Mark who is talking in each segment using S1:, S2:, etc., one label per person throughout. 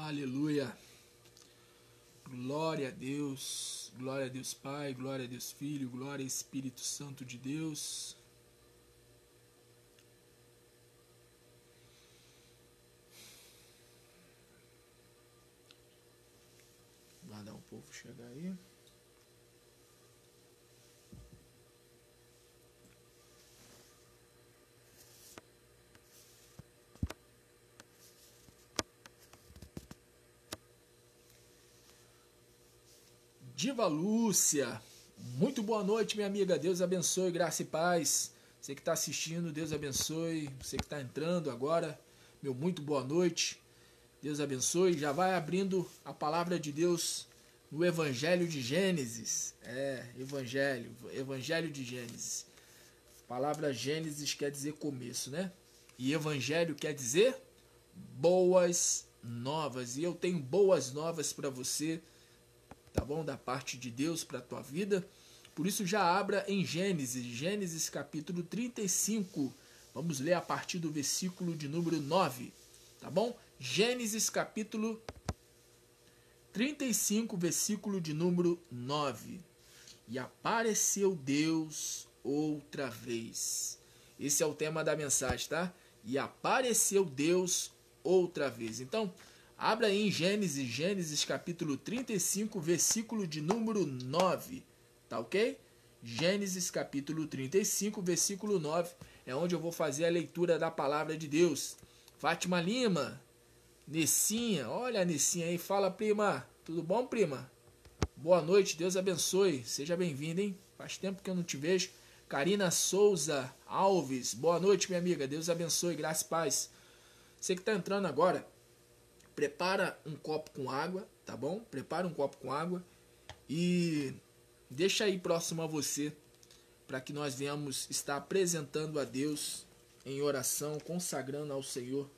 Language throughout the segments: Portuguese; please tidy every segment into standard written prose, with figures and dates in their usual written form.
S1: Aleluia. Glória a Deus Pai, glória a Deus Filho, glória ao Espírito Santo de Deus. Guardar o povo chegar aí. Diva Lúcia, muito boa noite, minha amiga. Deus abençoe, graça e paz. Você que está assistindo, Deus abençoe. Você que está entrando agora, meu muito boa noite. Deus abençoe. Já vai abrindo a palavra de Deus no Evangelho de Gênesis. Evangelho de Gênesis. A palavra Gênesis quer dizer começo, né? E Evangelho quer dizer boas novas. E eu tenho boas novas para você, tá bom? Da parte de Deus para a tua vida. Por isso já abra em Gênesis capítulo 35. Vamos ler a partir do versículo de número 9, tá bom? Gênesis capítulo 35, versículo de número 9. E apareceu Deus outra vez. Esse é o tema da mensagem, tá? E apareceu Deus outra vez. Então, abra aí em Gênesis capítulo 35, versículo de número 9, tá ok? Gênesis capítulo 35, versículo 9, é onde eu vou fazer a leitura da palavra de Deus. Fátima Lima, Nessinha, olha a Nessinha aí, fala prima, tudo bom prima? Boa noite, Deus abençoe, seja bem-vinda, hein? Faz tempo que eu não te vejo. Karina Souza Alves, boa noite minha amiga, Deus abençoe, graça e paz. Você que está entrando agora, prepara um copo com água, tá bom? Prepara um copo com água e deixa aí próximo a você, para que nós venhamos estar apresentando a Deus em oração, consagrando ao Senhor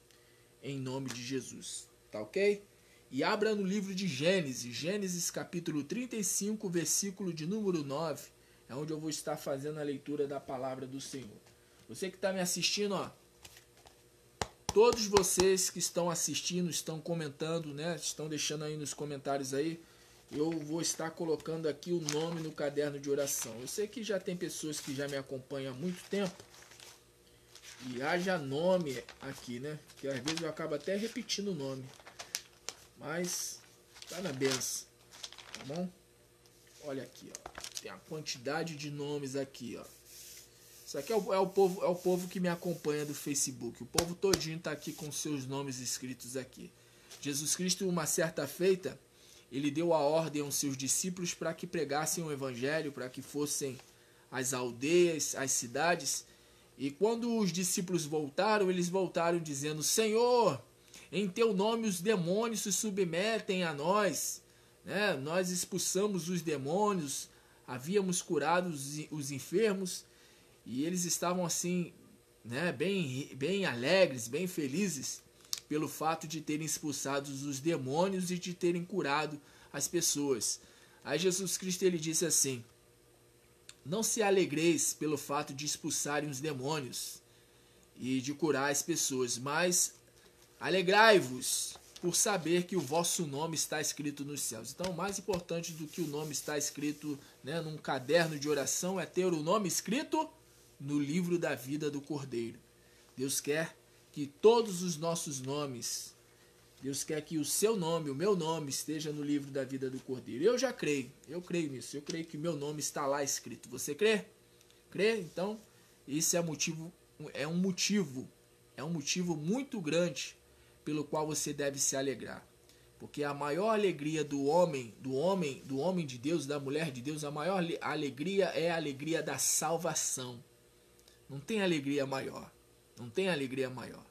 S1: em nome de Jesus, tá ok? E abra no livro de Gênesis capítulo 35, versículo de número 9, é onde eu vou estar fazendo a leitura da palavra do Senhor. Você que está me assistindo, ó, todos vocês que estão assistindo, estão comentando, né? Estão deixando aí nos comentários aí. Eu vou estar colocando aqui o nome no caderno de oração. Eu sei que já tem pessoas que já me acompanham há muito tempo. E haja nome aqui, né? Que às vezes eu acabo até repetindo o nome. Mas tá na benção. Tá bom? Olha aqui, ó. Tem a quantidade de nomes aqui, ó. Isso aqui é o povo que me acompanha do Facebook. O povo todinho está aqui com seus nomes escritos aqui. Jesus Cristo, uma certa feita, ele deu a ordem aos seus discípulos para que pregassem o evangelho, para que fossem às aldeias, às cidades. E quando os discípulos voltaram, eles voltaram dizendo: Senhor, em teu nome os demônios se submetem a nós, né? Nós expulsamos os demônios, havíamos curado os enfermos. E eles estavam assim, né, bem alegres, bem felizes pelo fato de terem expulsado os demônios e de terem curado as pessoas. Aí Jesus Cristo ele disse assim: não se alegreis pelo fato de expulsarem os demônios e de curar as pessoas, mas alegrai-vos por saber que o vosso nome está escrito nos céus. Então, mais importante do que o nome estar escrito, né, num caderno de oração é ter o nome escrito no livro da vida do Cordeiro. Deus quer que todos os nossos nomes, Deus quer que o seu nome, o meu nome, esteja no livro da vida do Cordeiro. Eu já creio, eu creio nisso, eu creio que meu nome está lá escrito. Você crê? Crê? Então, esse é um motivo muito grande pelo qual você deve se alegrar. Porque a maior alegria do homem de Deus, da mulher de Deus, a maior alegria é a alegria da salvação. Não tem alegria maior. Não tem alegria maior.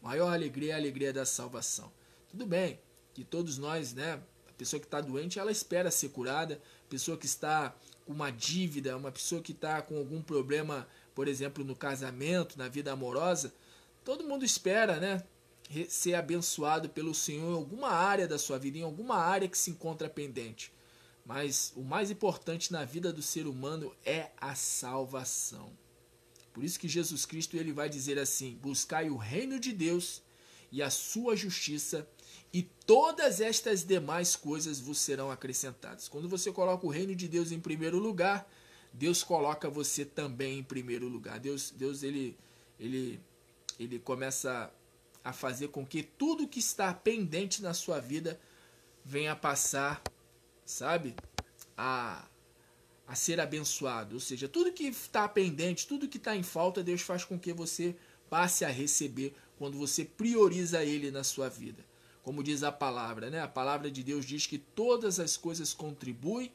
S1: Maior alegria é a alegria da salvação. Tudo bem que todos nós, né? A pessoa que está doente, ela espera ser curada. A pessoa que está com uma dívida, uma pessoa que está com algum problema, por exemplo, no casamento, na vida amorosa, todo mundo espera, né? Ser abençoado pelo Senhor em alguma área da sua vida, em alguma área que se encontra pendente. Mas o mais importante na vida do ser humano é a salvação. Por isso que Jesus Cristo ele vai dizer assim: buscai o reino de Deus e a sua justiça, e todas estas demais coisas vos serão acrescentadas. Quando você coloca o reino de Deus em primeiro lugar, Deus coloca você também em primeiro lugar. Deus ele começa a fazer com que tudo que está pendente na sua vida venha passar, sabe, a ser abençoado. Ou seja, tudo que está pendente, tudo que está em falta, Deus faz com que você passe a receber quando você prioriza Ele na sua vida. Como diz a palavra, né? A palavra de Deus diz que todas as coisas contribuem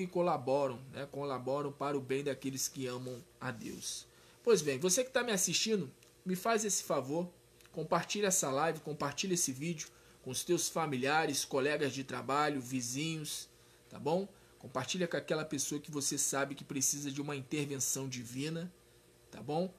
S1: e colaboram, né? Colaboram para o bem daqueles que amam a Deus. Pois bem, você que está me assistindo, me faz esse favor, compartilha essa live, compartilha esse vídeo com os teus familiares, colegas de trabalho, vizinhos, tá bom? Compartilha com aquela pessoa que você sabe que precisa de uma intervenção divina, tá bom?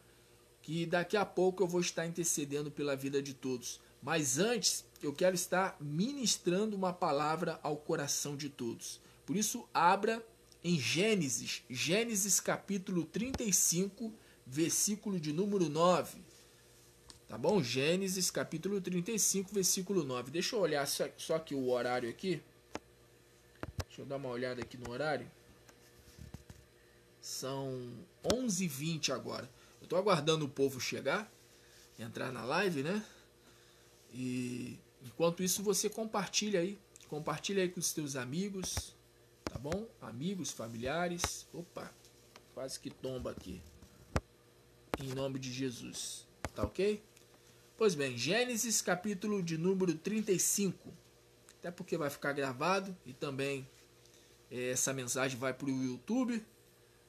S1: Que daqui a pouco eu vou estar intercedendo pela vida de todos. Mas antes, eu quero estar ministrando uma palavra ao coração de todos. Por isso, abra em Gênesis capítulo 35, versículo de número 9. Tá bom? Gênesis capítulo 35, versículo 9. Deixa eu olhar só aqui o horário aqui. Deixa eu dar uma olhada aqui no horário. São 11h20 agora. Eu estou aguardando o povo chegar, entrar na live, né? E enquanto isso você compartilha aí com os teus amigos, tá bom? Amigos, familiares. Opa, quase que tomba aqui. Em nome de Jesus, tá ok? Pois bem, Gênesis capítulo de número 35. Até porque vai ficar gravado e também essa mensagem vai para o YouTube,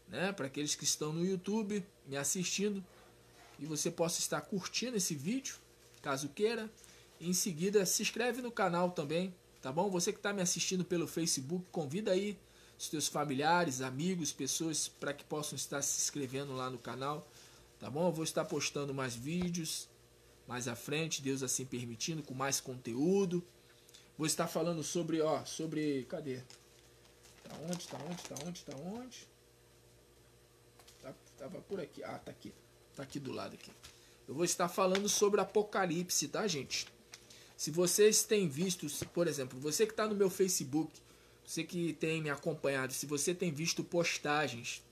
S1: né? Para aqueles que estão no YouTube me assistindo, e você possa estar curtindo esse vídeo, caso queira. Em seguida, se inscreve no canal também, tá bom? Você que está me assistindo pelo Facebook, convida aí os teus familiares, amigos, pessoas para que possam estar se inscrevendo lá no canal, tá bom? Eu vou estar postando mais vídeos mais à frente, Deus assim permitindo, com mais conteúdo. Vou estar falando sobre, cadê? Tá onde? Tava por aqui. Ah, tá aqui. Tá aqui do lado aqui. Eu vou estar falando sobre Apocalipse, tá, gente? Se vocês têm visto, por exemplo, você que está no meu Facebook, você que tem me acompanhado, se você tem visto postagens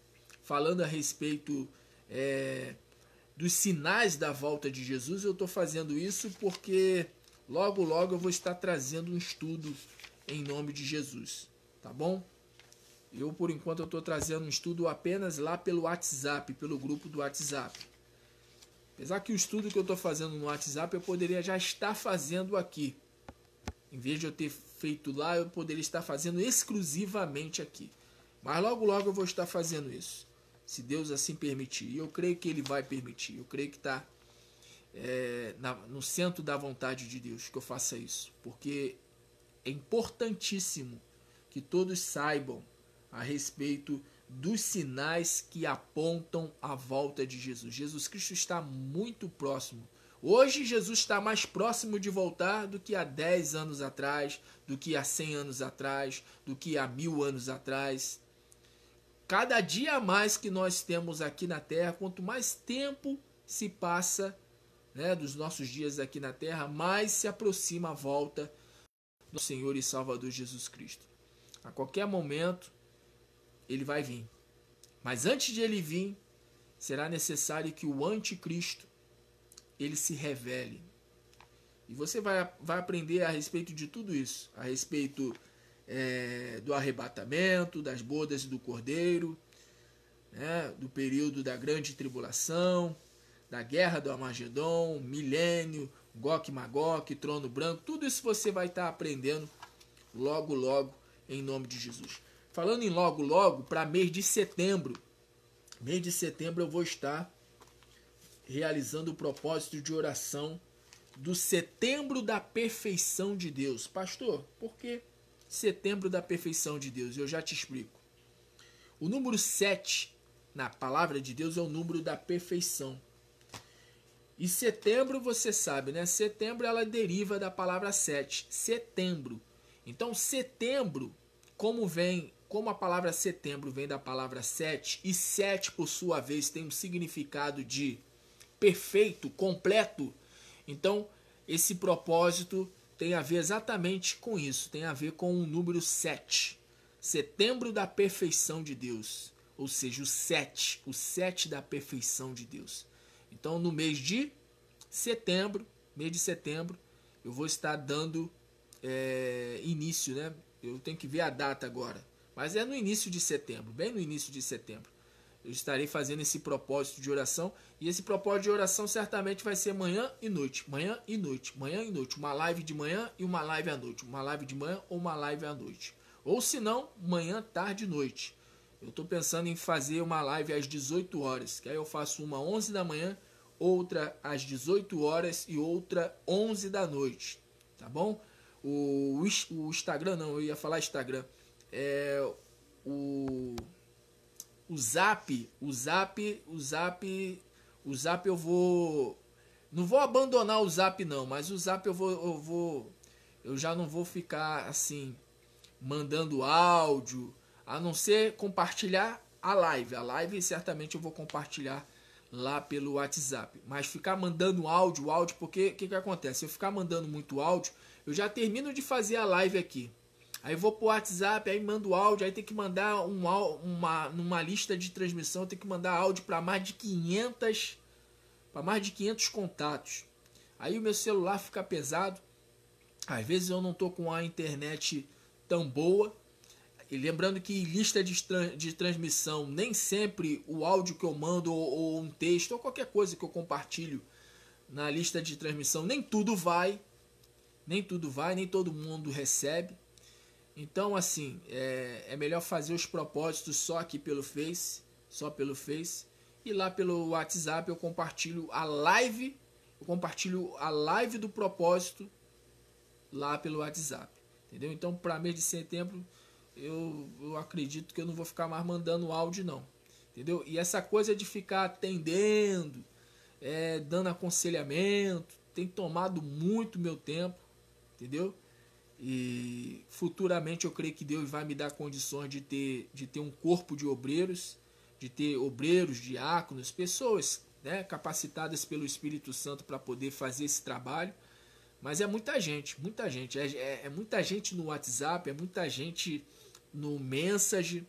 S1: falando a respeito dos sinais da volta de Jesus, eu estou fazendo isso porque logo eu vou estar trazendo um estudo em nome de Jesus, tá bom? Eu, por enquanto, eu estou trazendo um estudo apenas lá pelo WhatsApp, pelo grupo do WhatsApp. Apesar que o estudo que eu estou fazendo no WhatsApp, eu poderia já estar fazendo aqui. Em vez de eu ter feito lá, eu poderia estar fazendo exclusivamente aqui. Mas logo eu vou estar fazendo isso, se Deus assim permitir. E eu creio que Ele vai permitir. Eu creio que está no centro da vontade de Deus que eu faça isso. Porque é importantíssimo que todos saibam a respeito dos sinais que apontam a volta de Jesus. Jesus Cristo está muito próximo. Hoje Jesus está mais próximo de voltar do que há 10 anos atrás, do que há 100 anos atrás, do que há 1000 anos atrás. Cada dia a mais que nós temos aqui na Terra, quanto mais tempo se passa, né, dos nossos dias aqui na Terra, mais se aproxima a volta do Senhor e Salvador Jesus Cristo. A qualquer momento Ele vai vir. Mas antes de Ele vir, será necessário que o anticristo ele se revele. E você vai aprender a respeito de tudo isso. A respeito do arrebatamento, das bodas do Cordeiro, né, do período da grande tribulação, da guerra do Armagedon, milênio, Gog e Magog, trono branco. Tudo isso você vai estar aprendendo logo em nome de Jesus. Falando em logo, para mês de setembro. Mês de setembro eu vou estar realizando o propósito de oração do Setembro da Perfeição de Deus. Pastor, por que Setembro da Perfeição de Deus? Eu já te explico. O número 7 na palavra de Deus é o número da perfeição. E setembro, você sabe, né? Setembro ela deriva da palavra 7. Setembro. Então, setembro, como a palavra setembro vem da palavra 7, e 7, por sua vez, tem um significado de perfeito, completo. Então, esse propósito tem a ver exatamente com isso, tem a ver com o número 7. Setembro da perfeição de Deus, ou seja, o 7 da perfeição de Deus. Então, no mês de setembro, eu vou estar dando início, né? Eu tenho que ver a data agora, mas é no início de setembro, bem no início de setembro. Eu estarei fazendo esse propósito de oração, e esse propósito de oração certamente vai ser manhã e noite, manhã e noite, manhã e noite, uma live de manhã e uma live à noite, uma live de manhã ou uma live à noite, ou se não, manhã, tarde e noite. Eu estou pensando em fazer uma live às 18 horas, que aí eu faço uma 11 da manhã, outra às 18 horas e outra 11 da noite, tá bom? O Instagram, não, eu ia falar Instagram, o Zap eu vou, não vou abandonar o Zap não, mas o Zap eu já não vou ficar assim mandando áudio, a não ser compartilhar a live certamente eu vou compartilhar lá pelo WhatsApp, mas ficar mandando áudio, porque o que acontece? Se eu ficar mandando muito áudio, eu já termino de fazer a live aqui, aí vou pro WhatsApp, aí mando áudio, aí tem que mandar numa lista de transmissão, tem que mandar áudio para mais de 500 contatos. Aí o meu celular fica pesado. Às vezes eu não tô com a internet tão boa. E lembrando que lista de transmissão, nem sempre o áudio que eu mando ou um texto ou qualquer coisa que eu compartilho na lista de transmissão, nem tudo vai, nem todo mundo recebe. Então, assim, é melhor fazer os propósitos só aqui pelo Face, e lá pelo WhatsApp eu compartilho a live, do propósito lá pelo WhatsApp, entendeu? Então, para mês de setembro, eu acredito que eu não vou ficar mais mandando áudio não, entendeu? E essa coisa de ficar atendendo, dando aconselhamento, tem tomado muito meu tempo, entendeu? E futuramente eu creio que Deus vai me dar condições de ter um corpo de obreiros, de ter obreiros, diáconos, pessoas, né, capacitadas pelo Espírito Santo para poder fazer esse trabalho. Mas é muita gente, é muita gente no WhatsApp, é muita gente no Message,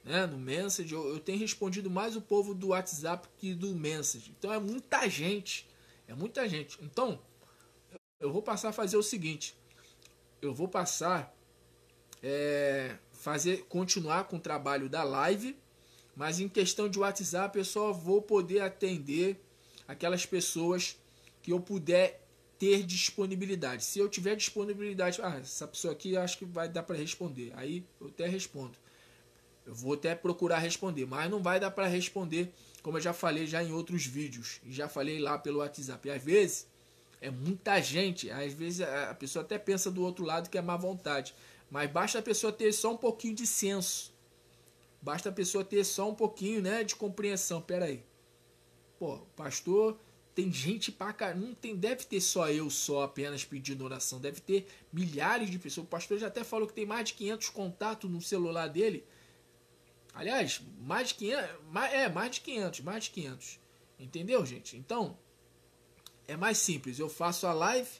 S1: né? No Message eu tenho respondido mais o povo do WhatsApp que do Message. Então é muita gente. Então eu vou passar a fazer o seguinte: eu vou passar continuar com o trabalho da live, mas em questão de WhatsApp eu só vou poder atender aquelas pessoas que eu puder ter disponibilidade. Se eu tiver disponibilidade, essa pessoa aqui acho que vai dar para responder, aí eu até respondo. Eu vou até procurar responder, mas não vai dar para responder, como eu já falei já em outros vídeos, e já falei lá pelo WhatsApp. E às vezes é muita gente, às vezes a pessoa até pensa do outro lado que é má vontade, mas basta a pessoa ter só um pouquinho de senso, basta a pessoa ter só um pouquinho, né, de compreensão. Pera aí, pô, pastor, tem gente pra caramba, deve ter só eu apenas pedindo oração, deve ter milhares de pessoas. O pastor já até falou que tem mais de 500 contatos no celular dele. Aliás, mais de 500, entendeu, gente? Então é mais simples, eu faço a live,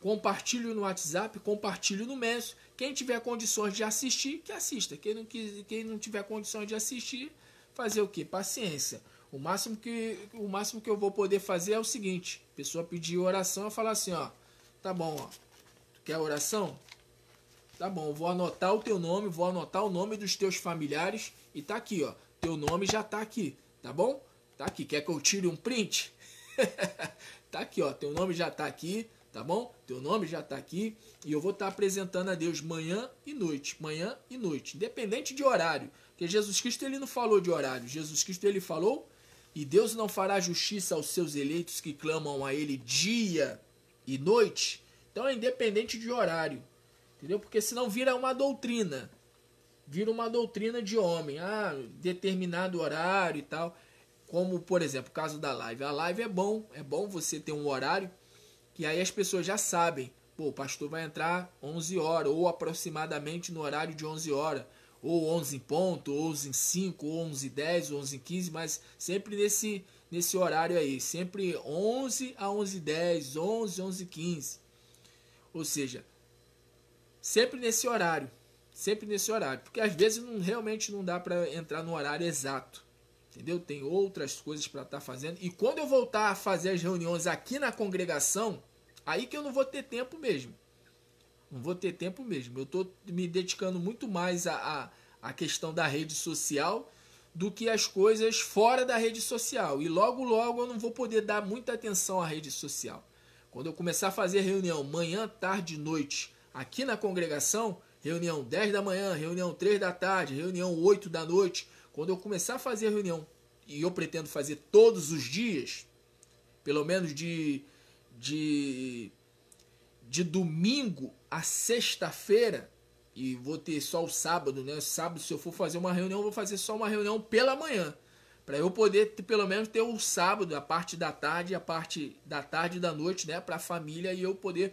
S1: compartilho no WhatsApp, compartilho no Messenger. Quem tiver condições de assistir, que assista. Quem não tiver condições de assistir, fazer o quê? Paciência. O máximo que eu vou poder fazer é o seguinte: a pessoa pedir oração, eu falar assim, ó, tá bom, ó, tu quer oração? Tá bom, eu vou anotar o teu nome, vou anotar o nome dos teus familiares e tá aqui, ó, teu nome já tá aqui, tá bom? Tá aqui, quer que eu tire um print? Tá aqui, ó, teu nome já tá aqui, tá bom? Teu nome já tá aqui e eu vou estar apresentando a Deus manhã e noite, independente de horário, porque Jesus Cristo ele não falou de horário, Jesus Cristo ele falou: e Deus não fará justiça aos seus eleitos que clamam a ele dia e noite. Então é independente de horário, entendeu? Porque senão vira uma doutrina de homem, determinado horário e tal. Como, por exemplo, o caso da live. A live é bom você ter um horário que aí as pessoas já sabem. Pô, o pastor vai entrar 11 horas, ou aproximadamente no horário de 11 horas, ou 11 em ponto, ou 11 em 5, ou 11 em 10, ou 11 em 15, mas sempre nesse nesse horário aí, sempre 11 a 11h10, 11, 11h15. Ou seja, sempre nesse horário, porque às vezes realmente não dá para entrar no horário exato, entendeu? Tem outras coisas para estar fazendo, e quando eu voltar a fazer as reuniões aqui na congregação, aí que eu não vou ter tempo mesmo. Eu estou me dedicando muito mais à questão da rede social do que as coisas fora da rede social. E logo eu não vou poder dar muita atenção à rede social. Quando eu começar a fazer reunião manhã, tarde e noite aqui na congregação, reunião 10 da manhã, reunião 3 da tarde, reunião 8 da noite, quando eu começar a fazer reunião, e eu pretendo fazer todos os dias, pelo menos de domingo a sexta-feira, e vou ter só o sábado, né? Sábado, se eu for fazer uma reunião, eu vou fazer só uma reunião pela manhã, para eu poder pelo menos ter o sábado, a parte da tarde, a parte da tarde e da noite, né, para a família, e eu poder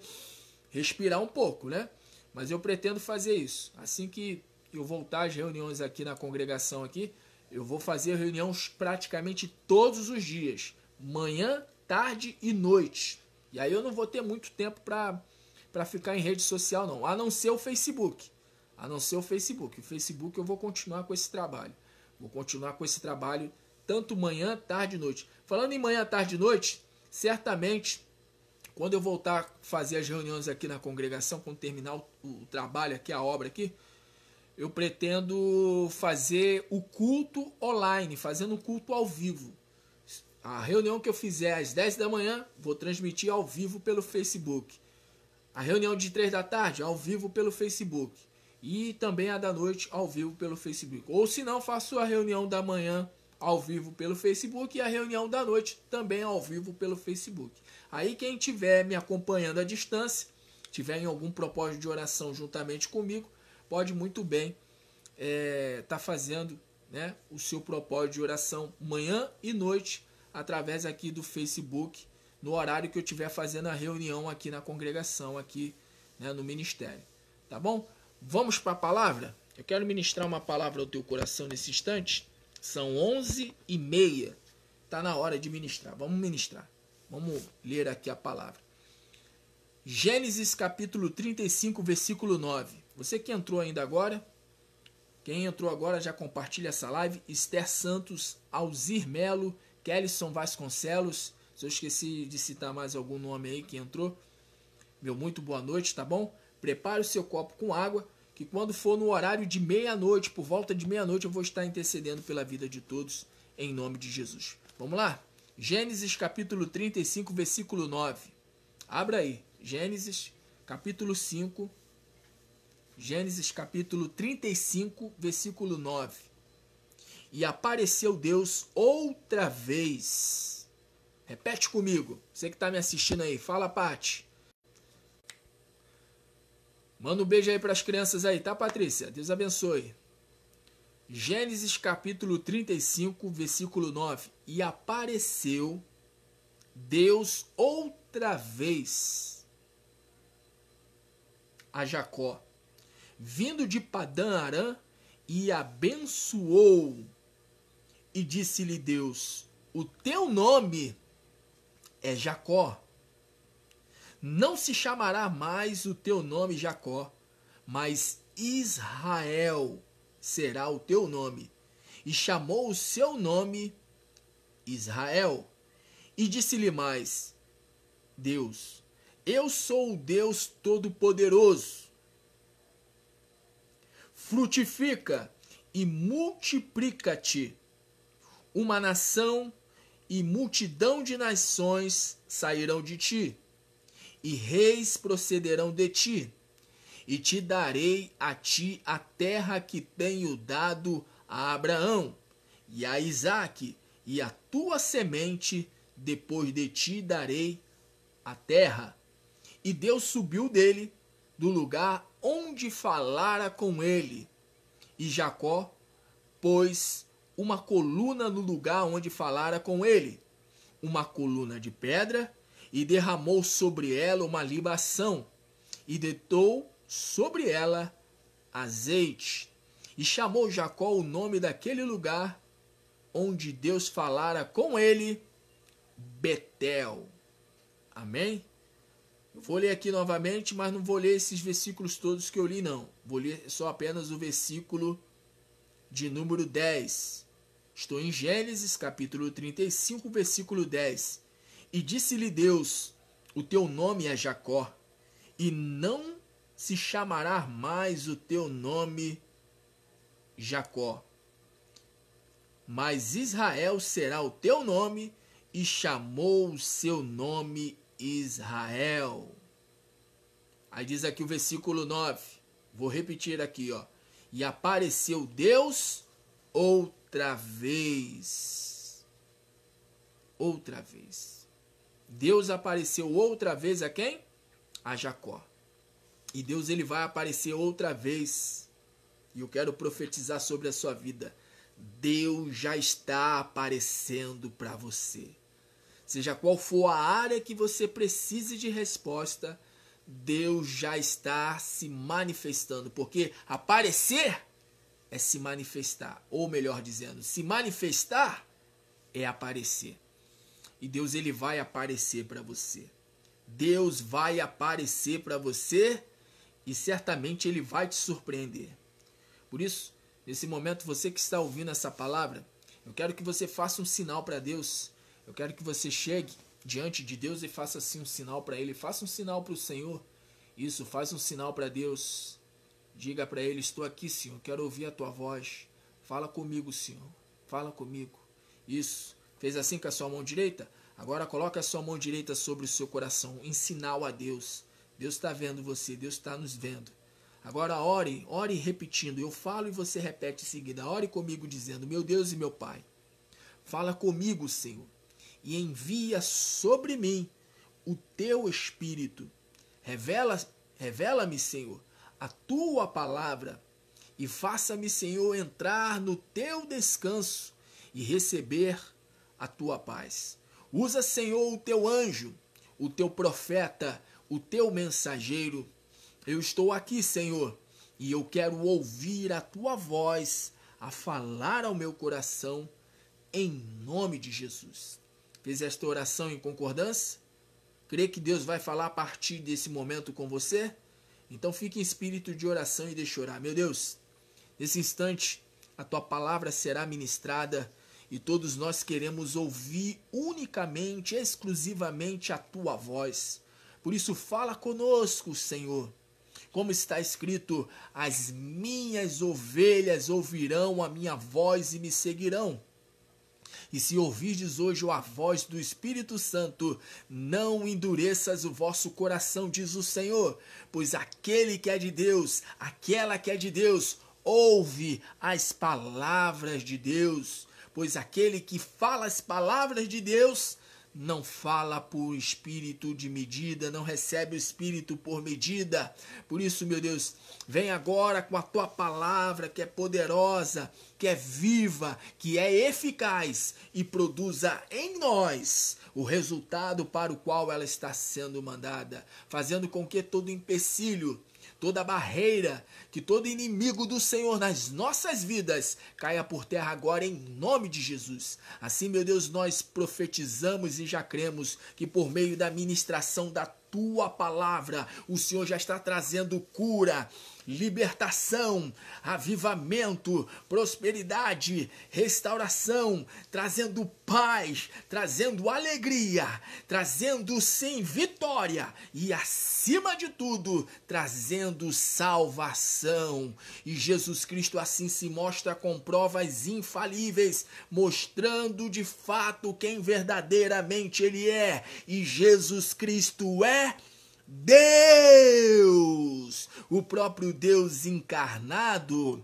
S1: respirar um pouco, né? Mas eu pretendo fazer isso. Assim que eu voltar às reuniões aqui na congregação aqui, eu vou fazer reuniões praticamente todos os dias, manhã, tarde e noite. E aí eu não vou ter muito tempo para ficar em rede social, não. A não ser o Facebook. O Facebook eu vou continuar com esse trabalho. Tanto manhã, tarde e noite. Falando em manhã, tarde e noite, certamente, quando eu voltar a fazer as reuniões aqui na congregação, quando terminar o trabalho aqui, a obra aqui, eu pretendo fazer o culto online, fazendo o culto ao vivo. A reunião que eu fizer às 10 da manhã, vou transmitir ao vivo pelo Facebook. A reunião de 3 da tarde, ao vivo pelo Facebook. E também a da noite, ao vivo pelo Facebook. Ou se não, faço a reunião da manhã ao vivo pelo Facebook e a reunião da noite também ao vivo pelo Facebook. Aí quem estiver me acompanhando à distância, tiver em algum propósito de oração juntamente comigo, pode muito bem tá fazendo, né, o seu propósito de oração manhã e noite através aqui do Facebook, no horário que eu estiver fazendo a reunião aqui na congregação, aqui, né, no ministério. Tá bom? Vamos para a palavra? Eu quero ministrar uma palavra ao teu coração nesse instante. São 11h30. Está na hora de ministrar. Vamos ministrar. Vamos ler aqui a palavra. Gênesis capítulo 35, versículo 9. Você que entrou ainda agora, quem entrou agora já compartilha essa live. Esther Santos, Alzir Melo, Kellyson Vasconcelos. Se eu esqueci de citar mais algum nome aí que entrou, meu muito boa noite, tá bom? Prepare o seu copo com água, que quando for no horário de meia-noite, por volta de meia-noite, eu vou estar intercedendo pela vida de todos, em nome de Jesus. Vamos lá? Gênesis capítulo 35, versículo 9. Abra aí. Gênesis capítulo 5. Gênesis capítulo 35, versículo 9. E apareceu Deus outra vez. Repete comigo. Você que está me assistindo aí. Fala, Pati. Manda um beijo aí para as crianças aí, tá, Patrícia? Deus abençoe. Gênesis capítulo 35, versículo 9. E apareceu Deus outra vez a Jacó, vindo de Padã Arã, e abençoou. E disse-lhe Deus: o teu nome é Jacó. Não se chamará mais o teu nome Jacó, mas Israel será o teu nome. E chamou o seu nome Israel. E disse-lhe mais Deus: eu sou o Deus Todo-Poderoso. Frutifica e multiplica-te. Uma nação e multidão de nações sairão de ti, e reis procederão de ti, e te darei a ti a terra que tenho dado a Abraão e a Isaque, e a tua semente depois de ti darei a terra. E Deus subiu dele do lugar onde falara com ele, e Jacó pôs uma coluna no lugar onde falara com ele, uma coluna de pedra, e derramou sobre ela uma libação, e deitou sobre ela azeite. E chamou Jacó o nome daquele lugar onde Deus falara com ele, Betel. Amém? Eu vou ler aqui novamente, mas não vou ler esses versículos todos que eu li, não. Vou ler só apenas o versículo de número 10. Estou em Gênesis, capítulo 35, versículo 10. E disse-lhe Deus, o teu nome é Jacó, e não se chamará mais o teu nome Jacó, mas Israel será o teu nome, e chamou o seu nome Israel. Aí diz aqui o versículo 9, vou repetir aqui, ó. E apareceu Deus outra vez. Outra vez. Deus apareceu outra vez a quem? A Jacó. E Deus ele vai aparecer outra vez. E eu quero profetizar sobre a sua vida. Deus já está aparecendo para você. Seja qual for a área que você precise de resposta, Deus já está se manifestando. Porque aparecer é se manifestar. Ou melhor dizendo, se manifestar é aparecer. E Deus ele vai aparecer para você. Deus vai aparecer para você e certamente ele vai te surpreender. Por isso, nesse momento, você que está ouvindo essa palavra, eu quero que você faça um sinal para Deus. Eu quero que você chegue diante de Deus e faça assim um sinal para Ele. Faça um sinal para o Senhor. Isso, faz um sinal para Deus. Diga para Ele, estou aqui, Senhor, quero ouvir a Tua voz. Fala comigo, Senhor. Fala comigo. Isso. Fez assim com a sua mão direita? Agora coloque a sua mão direita sobre o seu coração, em sinal a Deus. Deus está vendo você, Deus está nos vendo. Agora ore repetindo. Eu falo e você repete em seguida. Ore comigo dizendo, meu Deus e meu Pai, fala comigo, Senhor, e envia sobre mim o Teu Espírito. Revela-me, Senhor, a Tua palavra e faça-me, Senhor, entrar no Teu descanso e receber a Tua paz. Usa, Senhor, o Teu anjo, o Teu profeta, o Teu mensageiro. Eu estou aqui, Senhor, e eu quero ouvir a Tua voz a falar ao meu coração, em nome de Jesus. Fez esta oração em concordância? Crê que Deus vai falar a partir desse momento com você? Então fique em espírito de oração e deixe orar. Meu Deus, nesse instante a Tua palavra será ministrada e todos nós queremos ouvir unicamente, exclusivamente a Tua voz. Por isso fala conosco, Senhor. Como está escrito, as minhas ovelhas ouvirão a minha voz e me seguirão. E se ouvirdes hoje a voz do Espírito Santo, não endureças o vosso coração, diz o Senhor, pois aquele que é de Deus, aquela que é de Deus, ouve as palavras de Deus, pois aquele que fala as palavras de Deus, não fala por espírito de medida, não recebe o espírito por medida. Por isso, meu Deus, vem agora com a Tua palavra que é poderosa, que é viva, que é eficaz e produza em nós o resultado para o qual ela está sendo mandada, fazendo com que todo empecilho, toda barreira, que todo inimigo do Senhor nas nossas vidas caia por terra agora em nome de Jesus. Assim, meu Deus, nós profetizamos e já cremos que por meio da ministração da Tua palavra, o Senhor já está trazendo cura, libertação, avivamento, prosperidade, restauração, trazendo paz, trazendo alegria, trazendo sim vitória e acima de tudo, trazendo salvação. E Jesus Cristo assim se mostra com provas infalíveis, mostrando de fato quem verdadeiramente Ele é. E Jesus Cristo é Deus, o próprio Deus encarnado,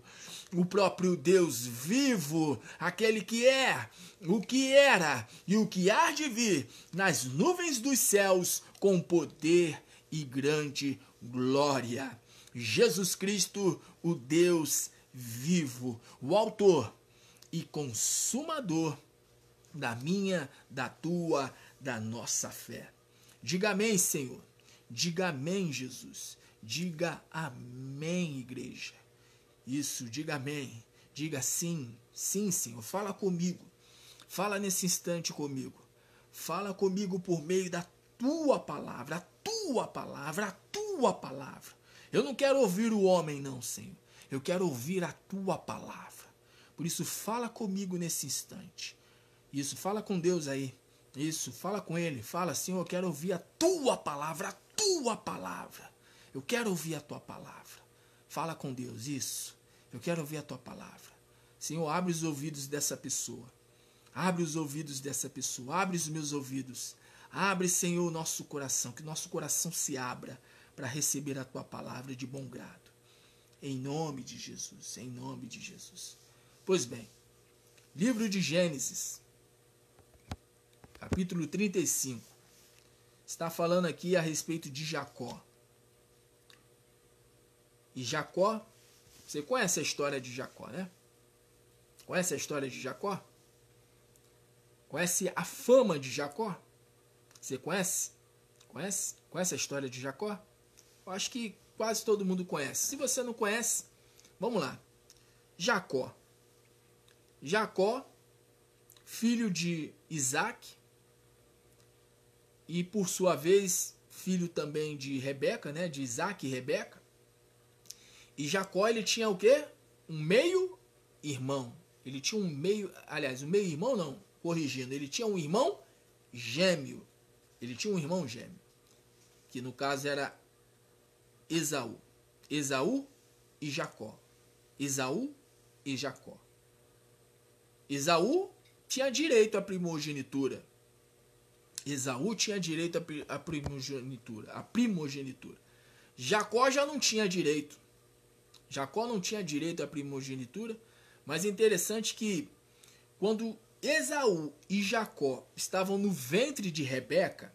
S1: o próprio Deus vivo, aquele que é, o que era e o que há de vir nas nuvens dos céus com poder e grande glória. Jesus Cristo, o Deus vivo, o autor e consumador da minha, da tua, da nossa fé. Diga amém, Senhor. Diga amém, Jesus. Diga amém, igreja. Isso, diga amém. Diga sim, sim, Senhor. Fala comigo. Fala nesse instante comigo. Fala comigo por meio da tua palavra, a tua palavra, a tua palavra. Eu não quero ouvir o homem, não, Senhor. Eu quero ouvir a tua palavra. Por isso, fala comigo nesse instante. Isso, fala com Deus aí. Isso, fala com Ele. Fala, Senhor, eu quero ouvir a tua palavra, a tua palavra. Eu quero ouvir a tua palavra. Fala com Deus, isso. Eu quero ouvir a tua palavra. Senhor, abre os ouvidos dessa pessoa. Abre os ouvidos dessa pessoa. Abre os meus ouvidos. Abre, Senhor, o nosso coração. Que nosso coração se abra para receber a tua palavra de bom grado. Em nome de Jesus. Em nome de Jesus. Pois bem, livro de Gênesis, capítulo 35. Está falando aqui a respeito de Jacó. E Jacó, você conhece a história de Jacó, né? Conhece a história de Jacó? Conhece a fama de Jacó? Você conhece? Conhece a história de Jacó? Eu acho que quase todo mundo conhece. Se você não conhece, vamos lá. Jacó, filho de Isaac, e por sua vez, filho também de Rebeca, né? De Isaac e Rebeca. E Jacó, ele tinha o quê? Um meio-irmão. Ele tinha um meio-irmão não, corrigindo. Ele tinha um irmão gêmeo. Que no caso era Esaú. Esaú e Jacó. Esaú e Jacó. Esaú tinha direito à primogenitura. A primogenitura. Jacó já não tinha direito. À primogenitura. Mas é interessante que quando Esaú e Jacó estavam no ventre de Rebeca,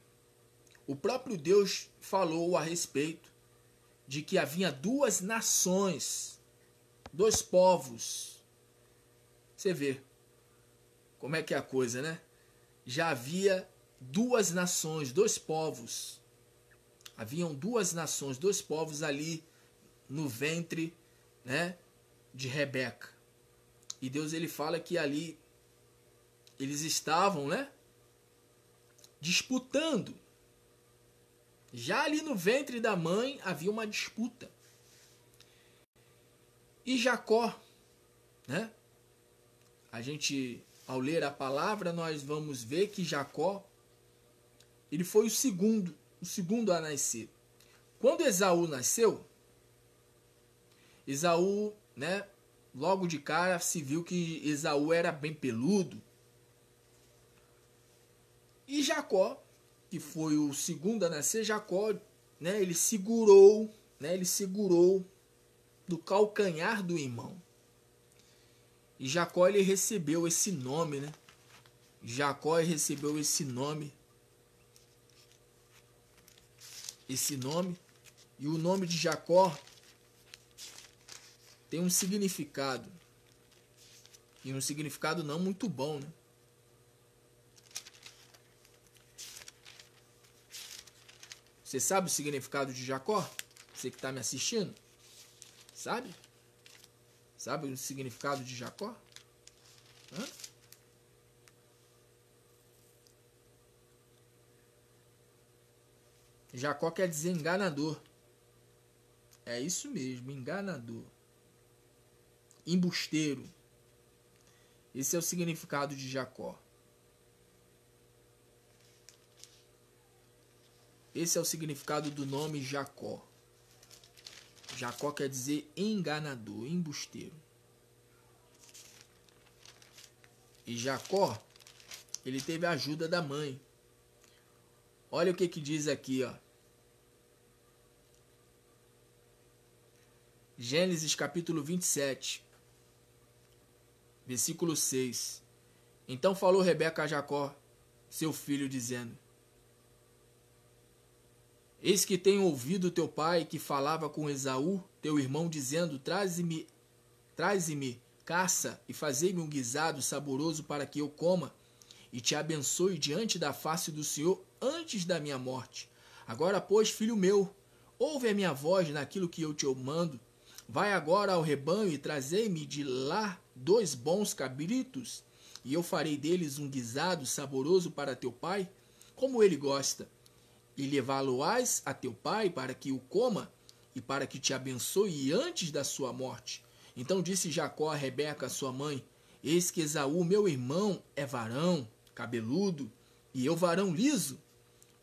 S1: o próprio Deus falou a respeito de que havia duas nações, dois povos. Você vê como é que é a coisa, né? Já havia duas nações, dois povos. Haviam duas nações, dois povos ali no ventre, né, de Rebeca. E Deus, ele fala que ali eles estavam, né, disputando. Já ali no ventre da mãe havia uma disputa. E Jacó, né? A gente, ao ler a palavra, nós vamos ver que Jacó, ele foi o segundo a nascer. Quando Esaú nasceu, Esaú, né, logo de cara se viu que Esaú era bem peludo. E Jacó, que foi o segundo a nascer, Jacó, né, ele segurou do calcanhar do irmão. E Jacó, ele recebeu esse nome, né? Jacó recebeu esse nome. E o nome de Jacó tem um significado. E um significado não muito bom, né? Você sabe o significado de Jacó? Você que está me assistindo? Sabe? Sabe o significado de Jacó? Hã? Jacó quer dizer enganador. É isso mesmo, enganador. Embusteiro. Esse é o significado de Jacó. Esse é o significado do nome Jacó. Jacó quer dizer enganador, embusteiro. E Jacó, ele teve a ajuda da mãe. Olha o que diz aqui, ó. Gênesis capítulo 27, versículo 6. Então falou Rebeca a Jacó, seu filho, dizendo: Eis que tenho ouvido teu pai que falava com Esaú, teu irmão, dizendo: Traze-me caça e fazei-me um guisado saboroso para que eu coma e te abençoe diante da face do Senhor antes da minha morte. Agora, pois, filho meu, ouve a minha voz naquilo que eu te mando. Vai agora ao rebanho e trazei-me de lá 2 bons cabritos e eu farei deles um guisado saboroso para teu pai, como ele gosta, e levá-lo-ás a teu pai para que o coma e para que te abençoe antes da sua morte. Então disse Jacó a Rebeca, sua mãe: eis que Esaú, meu irmão, é varão, cabeludo, e eu varão liso.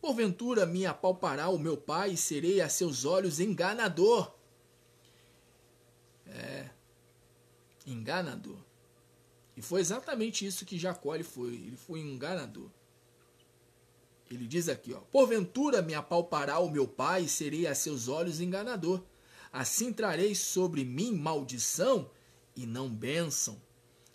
S1: Porventura me apalpará o meu pai e serei a seus olhos enganador. Enganador. E foi exatamente isso que Jacó foi. Ele foi um enganador. Ele diz aqui, ó: porventura me apalpará o meu pai e serei a seus olhos enganador. Assim trarei sobre mim maldição e não bênção.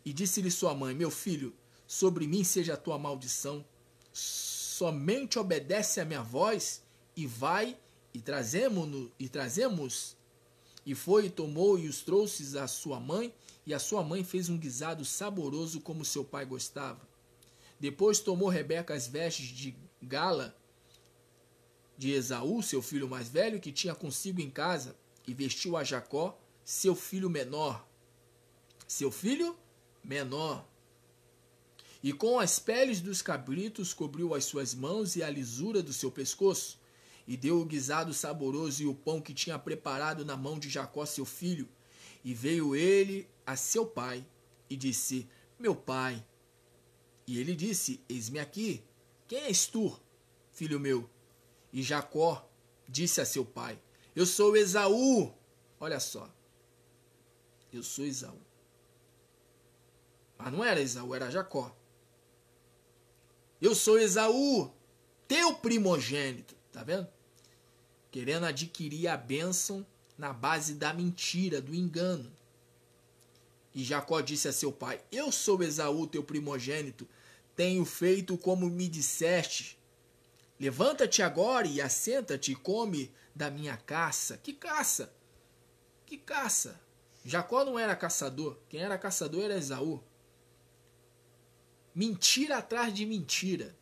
S1: E disse-lhe sua mãe: meu filho, sobre mim seja a tua maldição. Somente obedece a minha voz e vai e trazemos. E foi e tomou e os trouxe à sua mãe, e a sua mãe fez um guisado saboroso como seu pai gostava. Depois tomou Rebeca as vestes de gala de Esaú, seu filho mais velho, que tinha consigo em casa, e vestiu a Jacó, seu filho menor. Seu filho menor. E com as peles dos cabritos cobriu as suas mãos e a lisura do seu pescoço, e deu o guisado saboroso e o pão que tinha preparado na mão de Jacó, seu filho. E veio ele a seu pai e disse: meu pai. E ele disse: eis-me aqui. Quem és tu, filho meu? E Jacó disse a seu pai: eu sou Esaú. Olha só. Eu sou Esaú. Mas não era Esaú, era Jacó. Eu sou Esaú, teu primogênito. Tá vendo? Querendo adquirir a bênção na base da mentira, do engano. E Jacó disse a seu pai: eu sou Esaú, teu primogênito. Tenho feito como me disseste. Levanta-te agora e assenta-te e come da minha caça. Que caça? Que caça? Jacó não era caçador. Quem era caçador era Esaú. Mentira atrás de mentira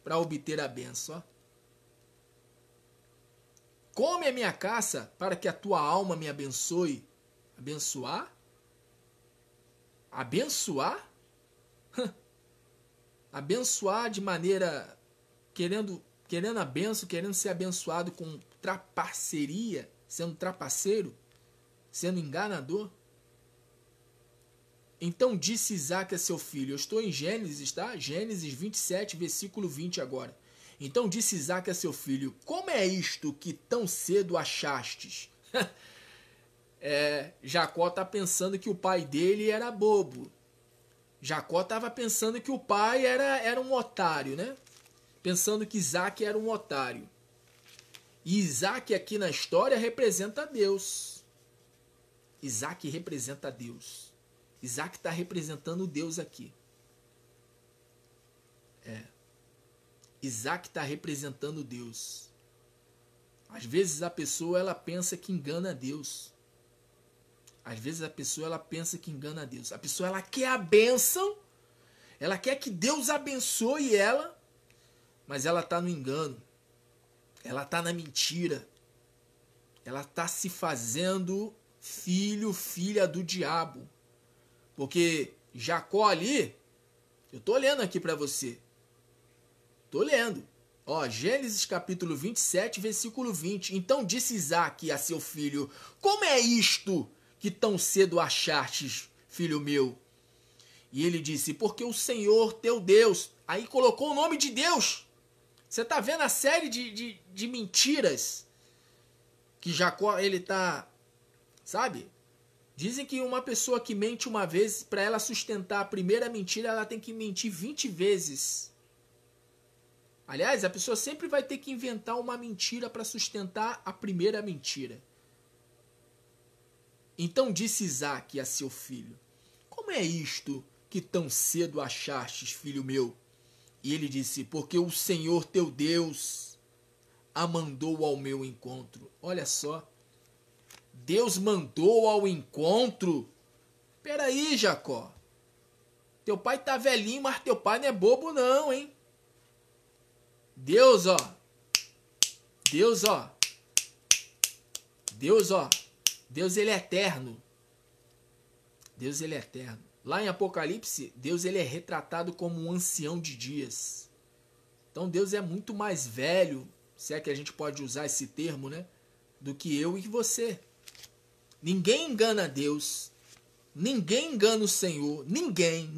S1: para obter a bênção. Come a minha caça para que a tua alma me abençoe. Abençoar? Abençoar? Abençoar de maneira querendo a benção, querendo ser abençoado com trapaceria, sendo trapaceiro, sendo enganador. Então disse Isaque a seu filho, eu estou em Gênesis, tá? Gênesis 27, versículo 20 agora. Então disse Isaque a seu filho: como é isto que tão cedo achastes? Jacó está pensando que o pai dele era bobo. Jacó estava pensando que o pai era um otário, né? Pensando que Isaque era um otário. E Isaque aqui na história representa Deus. Isaque representa Deus. Isaque está representando Deus aqui. Isaque está representando Deus. Às vezes a pessoa ela pensa que engana Deus. Às vezes a pessoa ela pensa que engana Deus. A pessoa ela quer a bênção, ela quer que Deus abençoe ela, mas ela está no engano. Ela está na mentira. Ela está se fazendo filho, filha do diabo. Porque Jacó ali, eu estou lendo aqui para você. Estou lendo. Ó, Gênesis capítulo 27, versículo 20. Então disse Isaque a seu filho: como é isto que tão cedo achastes, filho meu? E ele disse: porque o Senhor teu Deus. Aí colocou o nome de Deus. Você está vendo a série de mentiras que Jacó, ele está, sabe? Dizem que uma pessoa que mente uma vez, para ela sustentar a primeira mentira, ela tem que mentir 20 vezes. Aliás, a pessoa sempre vai ter que inventar uma mentira para sustentar a primeira mentira. Então disse Isaque a seu filho: como é isto que tão cedo achastes, filho meu? E ele disse: porque o Senhor teu Deus a mandou ao meu encontro. Olha só. Deus mandou ao encontro. Peraí, Jacó. Teu pai tá velhinho, mas teu pai não é bobo não, hein? Deus, ó. Deus, ó. Deus, ó. Deus, ele é eterno. Deus, ele é eterno. Lá em Apocalipse, Deus ele é retratado como um ancião de dias. Então Deus é muito mais velho, se é que a gente pode usar esse termo, né? Do que eu e você. Ninguém engana Deus. Ninguém engana o Senhor. Ninguém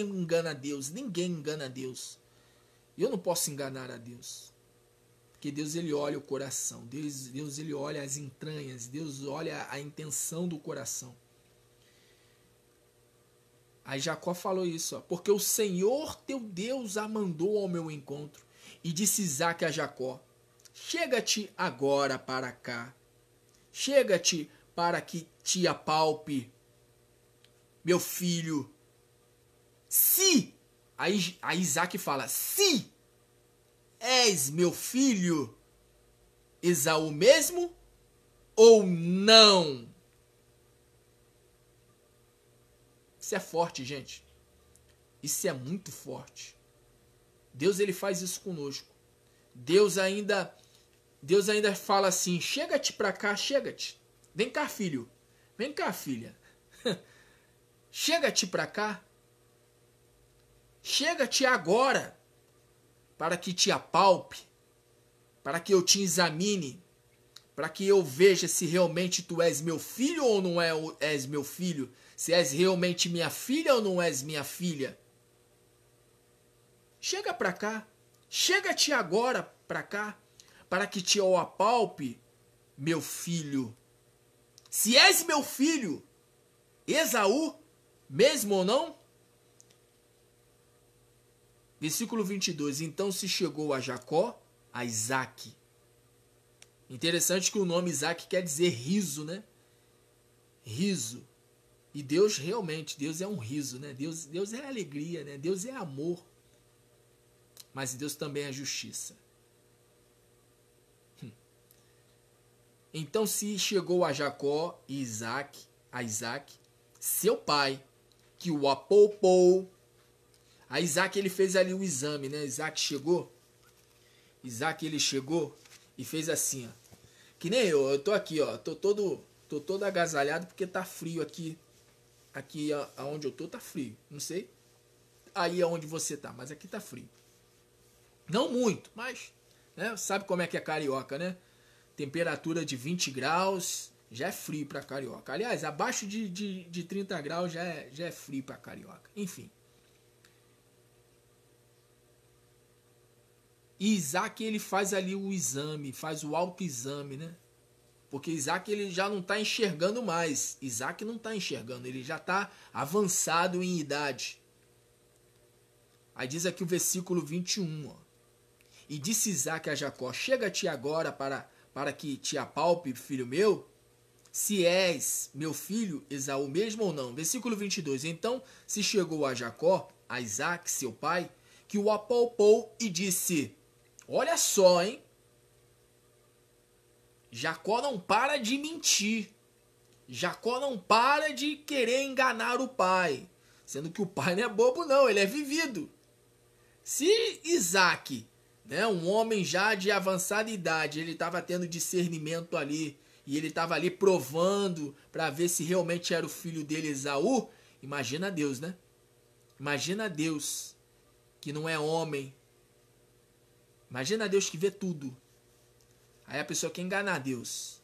S1: engana Deus. Ninguém engana Deus. Eu não posso enganar a Deus. Porque Deus ele olha o coração. Deus ele olha as entranhas. Deus olha a intenção do coração. Aí Jacó falou isso, ó, porque o Senhor teu Deus a mandou ao meu encontro. E disse Isaque a Jacó: chega-te agora para cá. Chega-te para que te apalpe, meu filho. Se, aí Isaque fala, se és meu filho, Esaú mesmo, ou não? Isso é forte, gente. Isso é muito forte. Deus ele faz isso conosco. Deus ainda fala assim: chega-te para cá, chega-te. Vem cá, filho. Vem cá, filha. Chega-te para cá. Chega-te agora, para que te apalpe, para que eu te examine, para que eu veja se realmente tu és meu filho ou não és meu filho, se és realmente minha filha ou não és minha filha. Chega para cá, chega-te agora para cá, para que te apalpe, meu filho. Se és meu filho, Esaú, mesmo ou não? Versículo 22. Então se chegou a Jacó, a Isaque. Interessante que o nome Isaque quer dizer riso, né? Riso. E Deus realmente, Deus é um riso, né? Deus é alegria, né? Deus é amor. Mas Deus também é justiça. Então se chegou a Jacó e a Isaque, seu pai, que o apalpou. A Isaque ele fez ali o exame, né? Isaque ele chegou e fez assim, ó. Que nem eu tô aqui, ó, tô todo agasalhado porque tá frio aqui. Aqui aonde eu tô tá frio, não sei aí aonde você tá, mas aqui tá frio. Não muito, mas, né, sabe como é que é carioca, né? Temperatura de 20 graus, já é frio para carioca. Aliás, abaixo de 30 graus já é frio para carioca. Enfim. E Isaque ele faz ali o exame, faz o autoexame, né? Porque Isaque ele já não está enxergando mais. Isaque não está enxergando, ele já está avançado em idade. Aí diz aqui o versículo 21, ó. E disse Isaque a Jacó: chega-te agora para que te apalpe, filho meu, se és meu filho, Esaú mesmo ou não. Versículo 22. Então se chegou a Jacó, a Isaque, seu pai, que o apalpou e disse: olha só, hein? Jacó não para de mentir. Jacó não para de querer enganar o pai. Sendo que o pai não é bobo não, ele é vivido. Se Isaque, né, um homem já de avançada idade, ele estava tendo discernimento ali, e ele estava ali provando para ver se realmente era o filho dele, Esaú, imagina Deus, né? Imagina Deus, que não é homem. Imagina Deus que vê tudo. Aí a pessoa quer enganar Deus.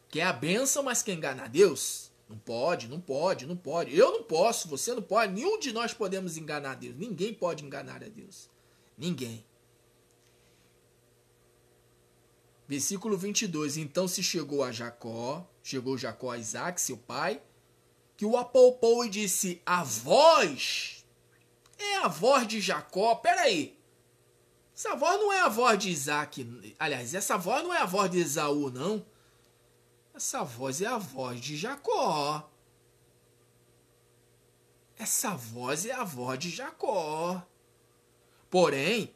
S1: Quer a bênção, mas quer enganar Deus? Não pode, não pode, não pode. Eu não posso, você não pode. Nenhum de nós podemos enganar Deus. Ninguém pode enganar a Deus. Ninguém. Versículo 22. Então se chegou Jacó a Isaque, seu pai, que o apalpou e disse: a voz é a voz de Jacó. Peraí. Essa voz não é a voz de Isaque. Aliás, essa voz não é a voz de Esaú, não. Essa voz é a voz de Jacó. Essa voz é a voz de Jacó. Porém,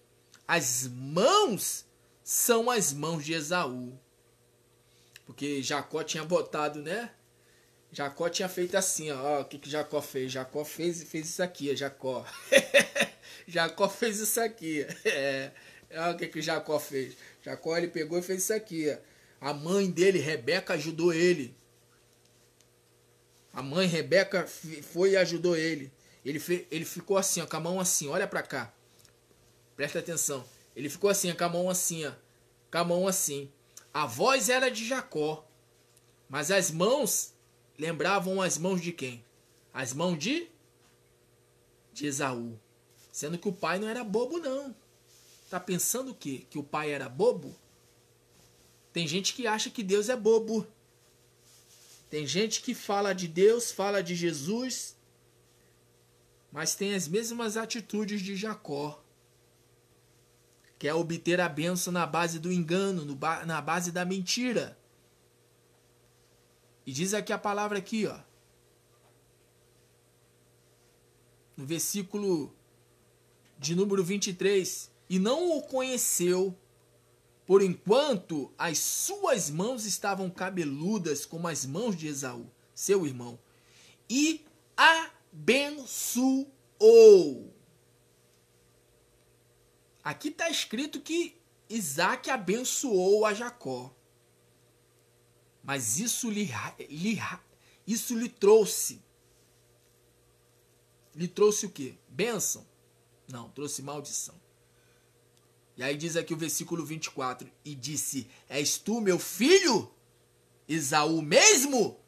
S1: as mãos são as mãos de Esaú. Porque Jacó tinha botado, né? Jacó tinha feito assim, ó. O que Jacó fez? Jacó fez isso aqui, ó, Jacó. Jacó fez isso aqui. Olha o que Jacó fez. Jacó ele pegou e fez isso aqui. A mãe dele, Rebeca, ajudou ele. A mãe Rebeca foi e ajudou ele. Ele ficou assim, ó, com a mão assim, olha pra cá. Presta atenção. Ele ficou assim, ó, com a mão assim, ó. Com a mão assim. A voz era de Jacó. Mas as mãos lembravam as mãos de quem? As mãos de Esaú. Sendo que o pai não era bobo, não. Tá pensando o quê? Que o pai era bobo? Tem gente que acha que Deus é bobo. Tem gente que fala de Deus, fala de Jesus, mas tem as mesmas atitudes de Jacó. Quer obter a bênção na base do engano, na base da mentira. E diz aqui a palavra aqui, ó. No versículo de número 23. E não o conheceu, por enquanto as suas mãos estavam cabeludas como as mãos de Esaú, seu irmão. E abençoou. Aqui está escrito que Isaac abençoou a Jacó. Mas isso lhe trouxe. Lhe trouxe o quê? Bênção? Não, trouxe maldição. E aí diz aqui o versículo 24. E disse, és tu meu filho? Esaú mesmo?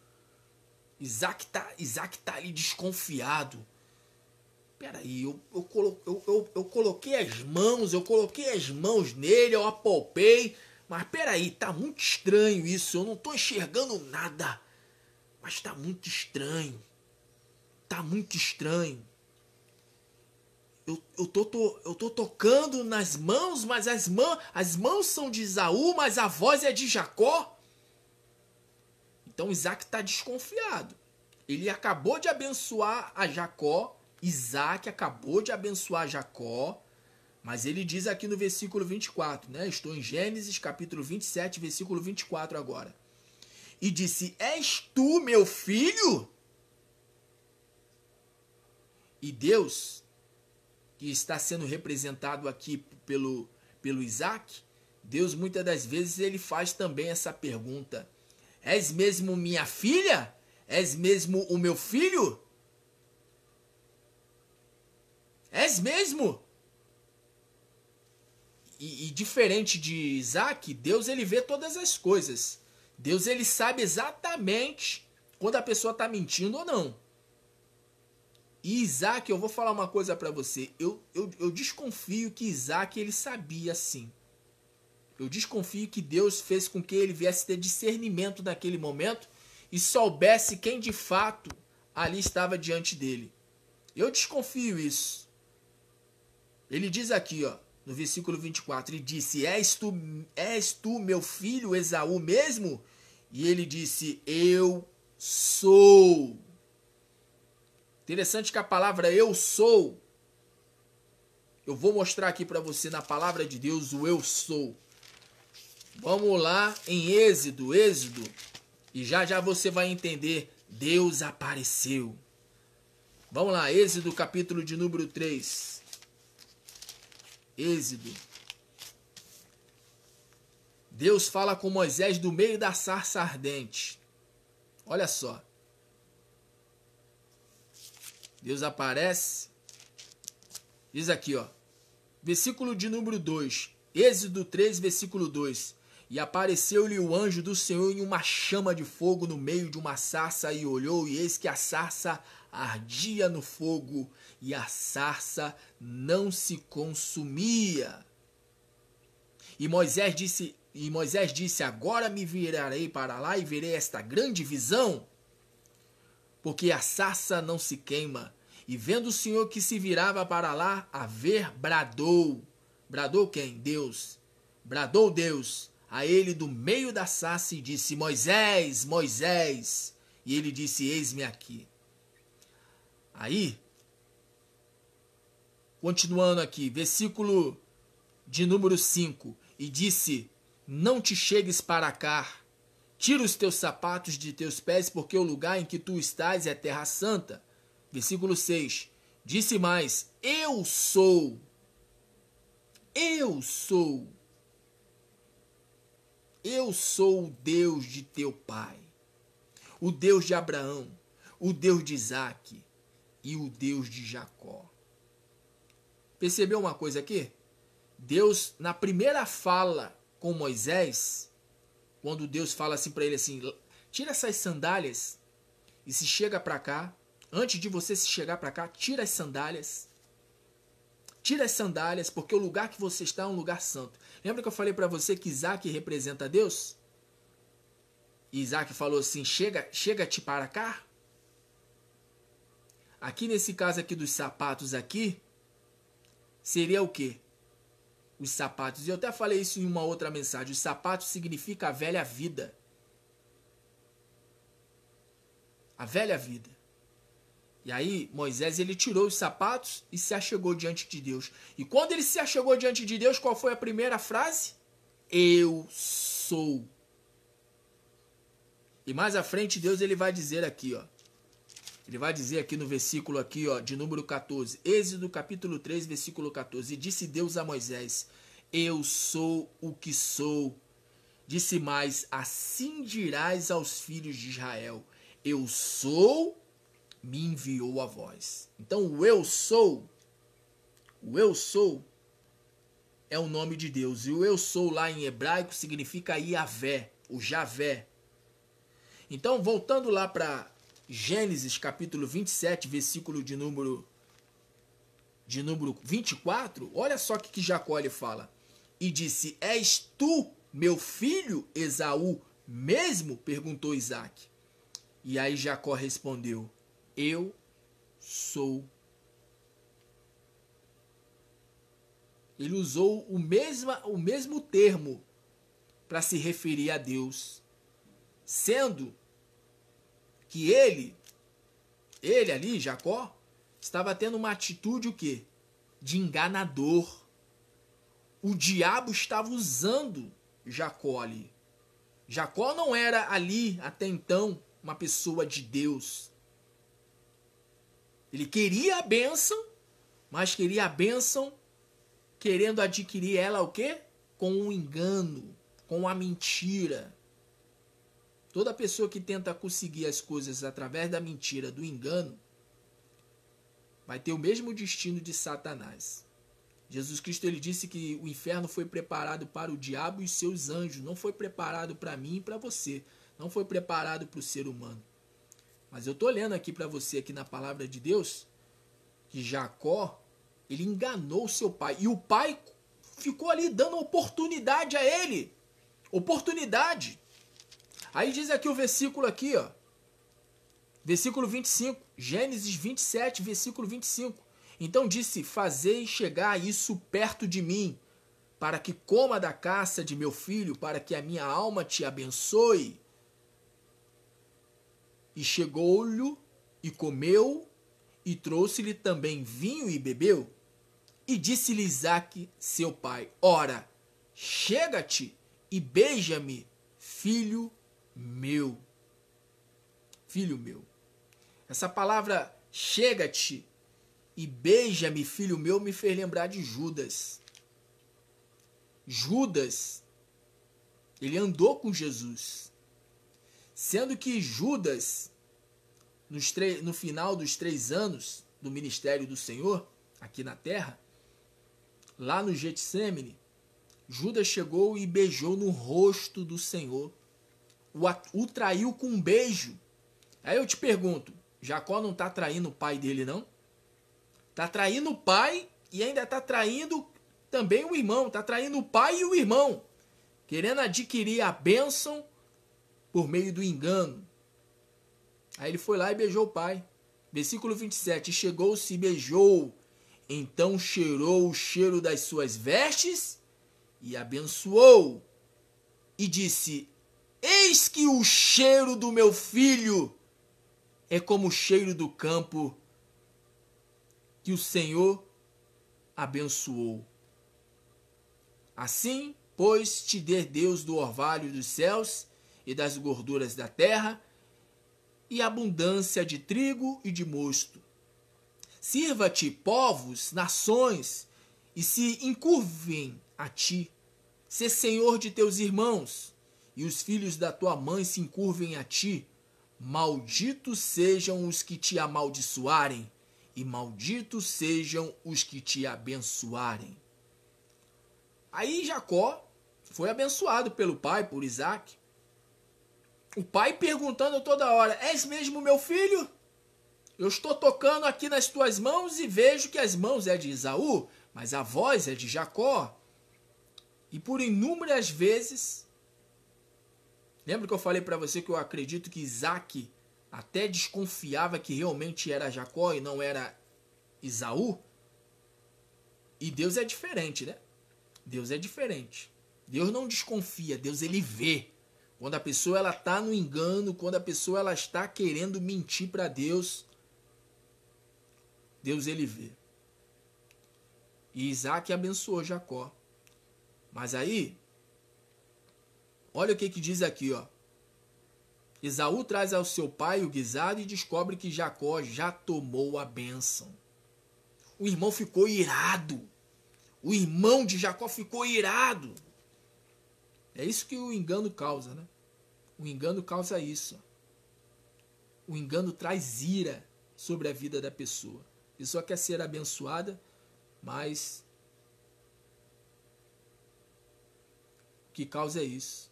S1: Isaac tá ali desconfiado. Peraí, eu coloquei as mãos nele, eu apalpei. Mas peraí, tá muito estranho isso. Eu não tô enxergando nada. Mas tá muito estranho. Tá muito estranho. Eu tô tocando nas mãos, mas as mãos são de Esaú, mas a voz é de Jacó. Então Isaac está desconfiado. Ele acabou de abençoar a Jacó. Isaac acabou de abençoar Jacó. Mas ele diz aqui no versículo 24, né? Estou em Gênesis capítulo 27, versículo 24 agora. E disse, és tu meu filho? E Deus, que está sendo representado aqui pelo Isaac, Deus muitas das vezes ele faz também essa pergunta. És mesmo minha filha? És mesmo o meu filho? És mesmo? E diferente de Isaac, Deus ele vê todas as coisas. Deus ele sabe exatamente quando a pessoa está mentindo ou não. E Isaac, eu vou falar uma coisa para você. Eu desconfio que Isaac ele sabia sim. Eu desconfio que Deus fez com que ele viesse ter discernimento naquele momento e soubesse quem de fato ali estava diante dele. Eu desconfio isso. Ele diz aqui, ó, no versículo 24, ele disse, és tu meu filho Esaú mesmo? E ele disse, eu sou. Interessante que a palavra eu sou, eu vou mostrar aqui para você na palavra de Deus o eu sou. Vamos lá em Êxodo, e já você vai entender, Deus apareceu. Vamos lá, Êxodo capítulo de número 3. Êxodo. Deus fala com Moisés do meio da sarça ardente. Olha só. Deus aparece. Diz aqui, ó. Versículo de número 2. Êxodo 3, versículo 2. E apareceu-lhe o anjo do Senhor em uma chama de fogo no meio de uma sarça, e olhou, e eis que a sarça ardia no fogo, e a sarça não se consumia. E Moisés disse, agora me virarei para lá e verei esta grande visão, porque a sarça não se queima. E vendo o Senhor que se virava para lá a ver, bradou. Bradou quem? Deus. Bradou Deus a ele do meio da sarça e disse, Moisés, Moisés. E ele disse, eis-me aqui. Aí, continuando aqui, versículo de número 5. E disse, não te chegues para cá, tira os teus sapatos de teus pés, porque o lugar em que tu estás é terra santa. Versículo 6. Disse mais, eu sou o Deus de teu pai, o Deus de Abraão, o Deus de Isaac e o Deus de Jacó. Percebeu uma coisa aqui? Deus, na primeira fala com Moisés, quando Deus fala assim para ele assim, tira essas sandálias e se chega para cá, antes de você se chegar para cá, tira as sandálias. Tira as sandálias, porque o lugar que você está é um lugar santo. Lembra que eu falei para você que Isaac representa Deus? E Isaac falou assim, chega-te para cá. Aqui nesse caso aqui dos sapatos aqui, seria o quê? Os sapatos. E eu até falei isso em uma outra mensagem. Os sapatos significa a velha vida. A velha vida. E aí Moisés ele tirou os sapatos e se achegou diante de Deus. E quando ele se achegou diante de Deus, qual foi a primeira frase? Eu sou. E mais à frente Deus ele vai dizer aqui, ó. Ele vai dizer aqui no versículo aqui, ó, de número 14. Êxodo capítulo 3, versículo 14. E disse Deus a Moisés, eu sou o que sou. Disse mais, assim dirás aos filhos de Israel, eu sou, me enviou a vós. Então o eu sou é o nome de Deus. E o eu sou lá em hebraico significa Yahvé, o Javé. Então voltando lá para Gênesis capítulo 27, versículo de número 24, olha só o que Jacó ele fala. E disse, és tu, meu filho, Esaú, mesmo? Perguntou Isaac. E aí Jacó respondeu, eu sou. Ele usou o mesmo termo para se referir a Deus, sendo que ele ali, Jacó, estava tendo uma atitude o quê? De enganador. O diabo estava usando Jacó ali. Jacó não era ali, até então, uma pessoa de Deus. Ele queria a bênção, mas queria a bênção querendo adquirir ela o quê? Com um engano, com a mentira. Toda pessoa que tenta conseguir as coisas através da mentira, do engano, vai ter o mesmo destino de Satanás. Jesus Cristo ele disse que o inferno foi preparado para o diabo e seus anjos, não foi preparado para mim e para você, não foi preparado para o ser humano. Mas eu estou lendo aqui para você, aqui na palavra de Deus, que Jacó, ele enganou seu pai, e o pai ficou ali dando oportunidade a ele, oportunidade. Aí diz aqui o versículo aqui, ó. Versículo 25. Gênesis 27, versículo 25. Então disse, fazei chegar isso perto de mim, para que coma da caça de meu filho, para que a minha alma te abençoe. E chegou-lhe e comeu, e trouxe-lhe também vinho e bebeu. E disse-lhe Isaque, seu pai, ora, chega-te e beija-me, filho meu. Filho meu. Essa palavra chega-te e beija-me, filho meu, me fez lembrar de Judas. Judas, ele andou com Jesus. Sendo que Judas, no final dos 3 anos do ministério do Senhor, aqui na terra, lá no Getsêmani, Judas chegou e beijou no rosto do Senhor. O traiu com um beijo. Aí eu te pergunto, Jacó não está traindo o pai dele, não? Está traindo o pai e ainda está traindo também o irmão. Está traindo o pai e o irmão, querendo adquirir a bênção por meio do engano. Aí ele foi lá e beijou o pai. Versículo 27, chegou-se e beijou. Então cheirou o cheiro das suas vestes e abençoou. E disse, eis que o cheiro do meu filho é como o cheiro do campo que o Senhor abençoou. Assim, pois, te dê Deus do orvalho dos céus e das gorduras da terra, e abundância de trigo e de mosto. Sirva-te povos, nações, e se encurvem a ti. Sê senhor de teus irmãos, e os filhos da tua mãe se encurvem a ti, malditos sejam os que te amaldiçoarem, e malditos sejam os que te abençoarem. Aí Jacó foi abençoado pelo pai, por Isaac. O pai perguntando toda hora: és mesmo meu filho? Eu estou tocando aqui nas tuas mãos e vejo que as mãos é de Esaú, mas a voz é de Jacó. E por inúmeras vezes, lembra que eu falei para você que eu acredito que Isaac até desconfiava que realmente era Jacó e não era Esaú? E Deus é diferente, né? Deus é diferente. Deus não desconfia, Deus ele vê. Quando a pessoa ela está no engano, quando a pessoa ela está querendo mentir para Deus, Deus ele vê. E Isaac abençoou Jacó. Mas aí, olha o que diz aqui, ó. Esaú traz ao seu pai o guisado e descobre que Jacó já tomou a bênção. O irmão ficou irado. O irmão de Jacó ficou irado. É isso que o engano causa, né? O engano causa isso. O engano traz ira sobre a vida da pessoa. A pessoa quer ser abençoada, mas o que causa é isso.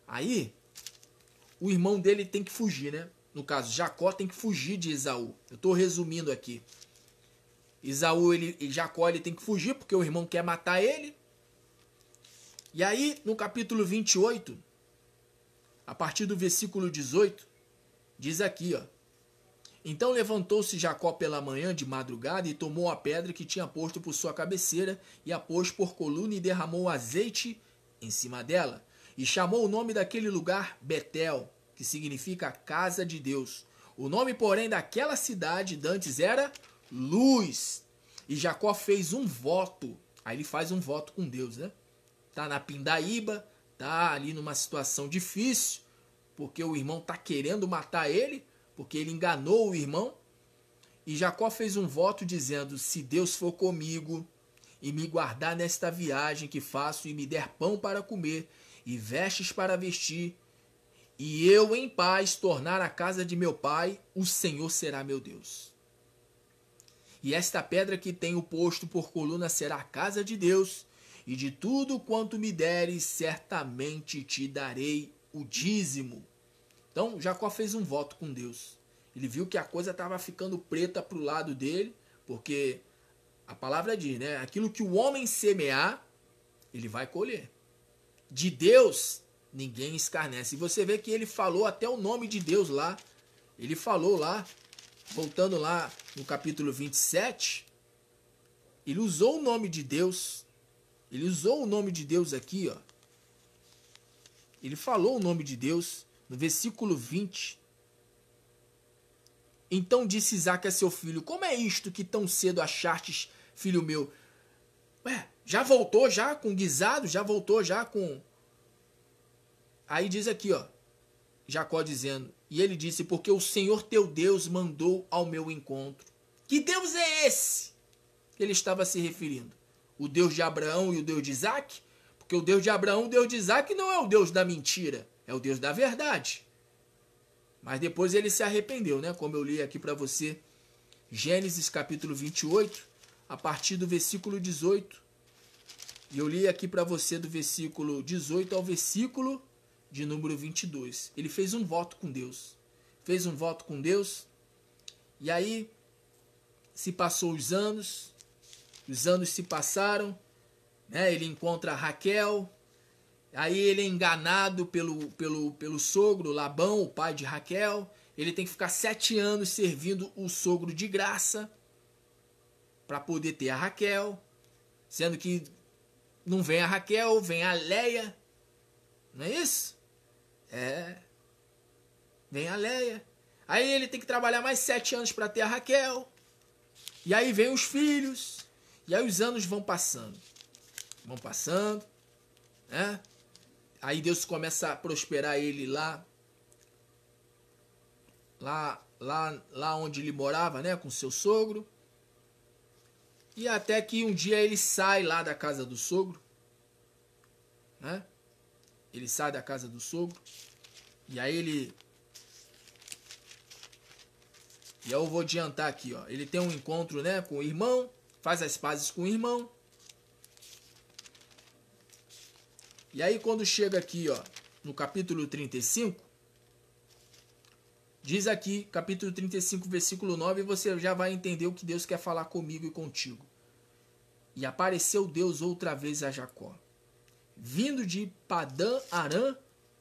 S1: Aí, o irmão dele tem que fugir, né? No caso, Jacó tem que fugir de Esaú. Eu estou resumindo aqui. Jacó ele tem que fugir porque o irmão quer matar ele. E aí, no capítulo 28, a partir do versículo 18, diz aqui, ó. Então levantou-se Jacó pela manhã de madrugada e tomou a pedra que tinha posto por sua cabeceira e a pôs por coluna e derramou azeite em cima dela. E chamou o nome daquele lugar Betel, que significa casa de Deus. O nome, porém, daquela cidade dantes era Luz. E Jacó fez um voto. Aí ele faz um voto com Deus, né? Tá na pindaíba, tá ali numa situação difícil, porque o irmão tá querendo matar ele, porque ele enganou o irmão. E Jacó fez um voto dizendo: se Deus for comigo e me guardar nesta viagem que faço e me der pão para comer e vestes para vestir, e eu em paz tornar a casa de meu pai, o Senhor será meu Deus. E esta pedra que tenho posto por coluna será a casa de Deus, e de tudo quanto me deres, certamente te darei o dízimo. Então, Jacó fez um voto com Deus. Ele viu que a coisa estava ficando preta para o lado dele, porque a palavra diz, né? Aquilo que o homem semear, ele vai colher. De Deus, ninguém escarnece. E você vê que ele falou até o nome de Deus lá. Ele falou lá, voltando lá no capítulo 27, ele usou o nome de Deus. Ele usou o nome de Deus aqui, ó. Ele falou o nome de Deus no versículo 20. Então disse Isaque a seu filho: como é isto que tão cedo achartes, filho meu? Ué, já voltou já com guisado? Já voltou já com... Aí diz aqui, ó, Jacó dizendo, e ele disse: porque o Senhor teu Deus mandou ao meu encontro. Que Deus é esse que ele estava se referindo? O Deus de Abraão e o Deus de Isaque? Porque o Deus de Abraão, o Deus de Isaque não é o Deus da mentira, é o Deus da verdade. Mas depois ele se arrependeu, né? Como eu li aqui para você, Gênesis capítulo 28, a partir do versículo 18. E eu li aqui para você do versículo 18 ao versículo de número 22. Ele fez um voto com Deus. Fez um voto com Deus. E aí se passou os anos se passaram, né? Ele encontra Raquel. Aí ele é enganado pelo sogro Labão, o pai de Raquel. Ele tem que ficar 7 anos servindo o sogro de graça para poder ter a Raquel. Sendo que não vem a Raquel, vem a Leia. Não é isso? É. Vem a Leia. Aí ele tem que trabalhar mais 7 anos para ter a Raquel. E aí vem os filhos. E aí os anos vão passando. Vão passando, né? Aí Deus começa a prosperar ele lá onde ele morava, né, com seu sogro. E até que um dia ele sai lá da casa do sogro, né? Ele sai da casa do sogro. E aí ele E eu vou adiantar aqui, ó. Ele tem um encontro, né, com o irmão, faz as pazes com o irmão. E aí quando chega aqui, ó, no capítulo 35, diz aqui, capítulo 35, versículo 9, você já vai entender o que Deus quer falar comigo e contigo. E apareceu Deus outra vez a Jacó, vindo de Padã Arã,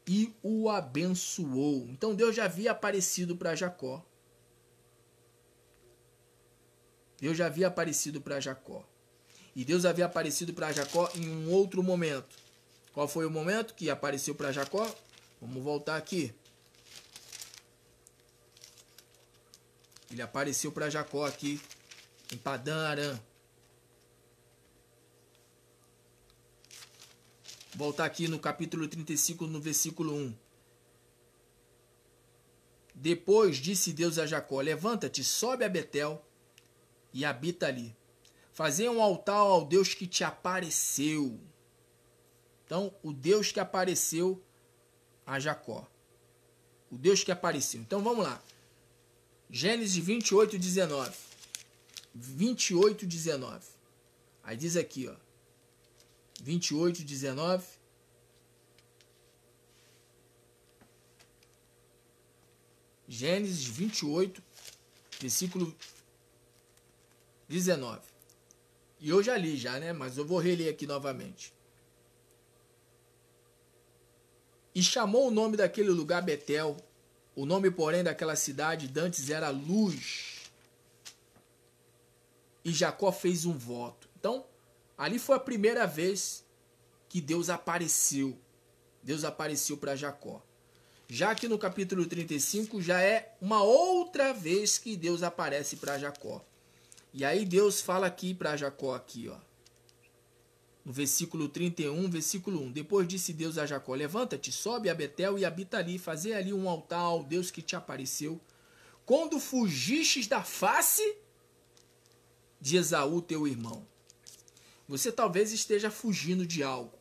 S1: e o abençoou. Então Deus já havia aparecido para Jacó. Deus já havia aparecido para Jacó. E Deus havia aparecido para Jacó em um outro momento. Qual foi o momento que apareceu para Jacó? Vamos voltar aqui. Ele apareceu para Jacó aqui em Padã Arã. Voltar aqui no capítulo 35, no versículo 1. Depois disse Deus a Jacó: levanta-te, sobe a Betel e habita ali. Fazei um altar ao Deus que te apareceu. Então, o Deus que apareceu a Jacó. O Deus que apareceu. Então, vamos lá. Gênesis 28, 19. 28, 19. Aí diz aqui, ó. 28, 19. Gênesis 28, versículo 19. E eu já li já, né? Mas eu vou reler aqui novamente. E chamou o nome daquele lugar Betel. O nome, porém, daquela cidade dantes era Luz. E Jacó fez um voto. Então, ali foi a primeira vez que Deus apareceu. Deus apareceu para Jacó. Já aqui no capítulo 35, já é uma outra vez que Deus aparece para Jacó. E aí Deus fala aqui para Jacó, aqui, ó. No versículo 31, versículo 1. Depois disse Deus a Jacó: levanta-te, sobe a Betel e habita ali, fazei ali um altar ao Deus que te apareceu. Quando fugistes da face de Esaú, teu irmão. Você talvez esteja fugindo de algo.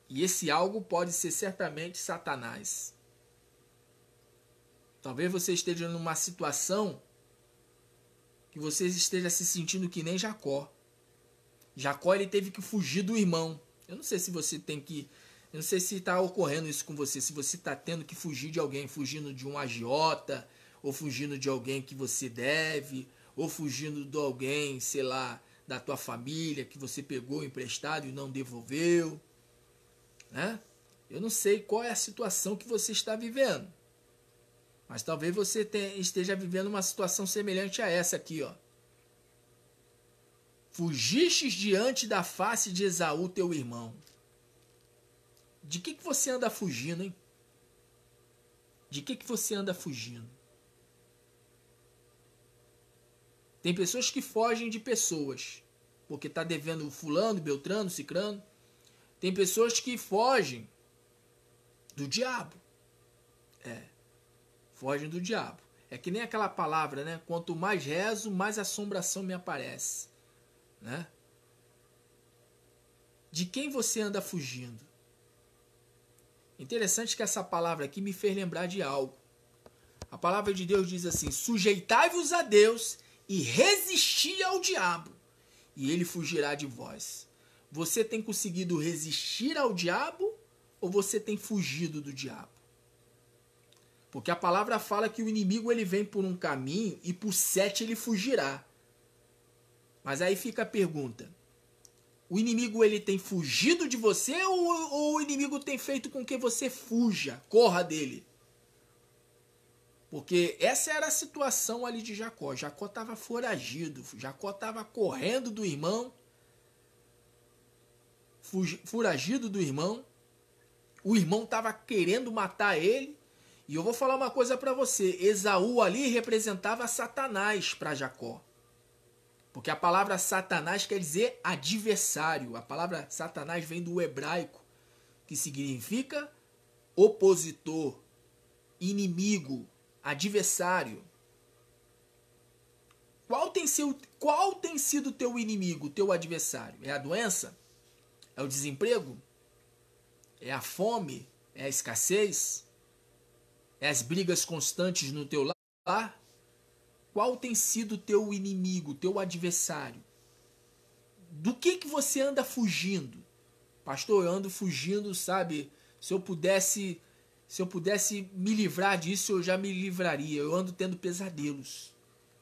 S1: E esse algo pode ser certamente Satanás. Talvez você esteja numa situação que você esteja se sentindo que nem Jacó. Jacó, ele teve que fugir do irmão. Eu não sei se você tem que... Eu não sei se está ocorrendo isso com você. Se você está tendo que fugir de alguém, fugindo de um agiota, ou fugindo de alguém que você deve, ou fugindo de alguém, sei lá, da tua família, que você pegou emprestado e não devolveu. Né? Eu não sei qual é a situação que você está vivendo. Mas talvez você esteja vivendo uma situação semelhante a essa aqui, ó. Fugistes diante da face de Esaú, teu irmão. De que você anda fugindo, hein? De que você anda fugindo? Tem pessoas que fogem de pessoas, porque está devendo fulano, beltrano, cicrano. Tem pessoas que fogem do diabo. Fogem do diabo. É que nem aquela palavra, né? Quanto mais rezo, mais assombração me aparece. Né? De quem você anda fugindo? Interessante que essa palavra aqui me fez lembrar de algo. A palavra de Deus diz assim: sujeitai-vos a Deus e resisti ao diabo, e ele fugirá de vós. Você tem conseguido resistir ao diabo ou você tem fugido do diabo? Porque a palavra fala que o inimigo ele vem por um caminho e por 7 ele fugirá. Mas aí fica a pergunta: o inimigo ele tem fugido de você ou o inimigo tem feito com que você fuja, corra dele? Porque essa era a situação ali de Jacó. Jacó estava foragido, Jacó estava correndo do irmão, foragido do irmão. O irmão estava querendo matar ele. E eu vou falar uma coisa para você: Esaú ali representava Satanás para Jacó. Porque a palavra Satanás quer dizer adversário. A palavra Satanás vem do hebraico, que significa opositor, inimigo, adversário. Qual tem sido o teu inimigo, o teu adversário? É a doença? É o desemprego? É a fome? É a escassez? as brigas constantes no teu lar? Qual tem sido o teu inimigo, o teu adversário? Do que você anda fugindo? Pastor, eu ando fugindo, sabe? Se eu pudesse me livrar disso, eu já me livraria. Eu ando tendo pesadelos.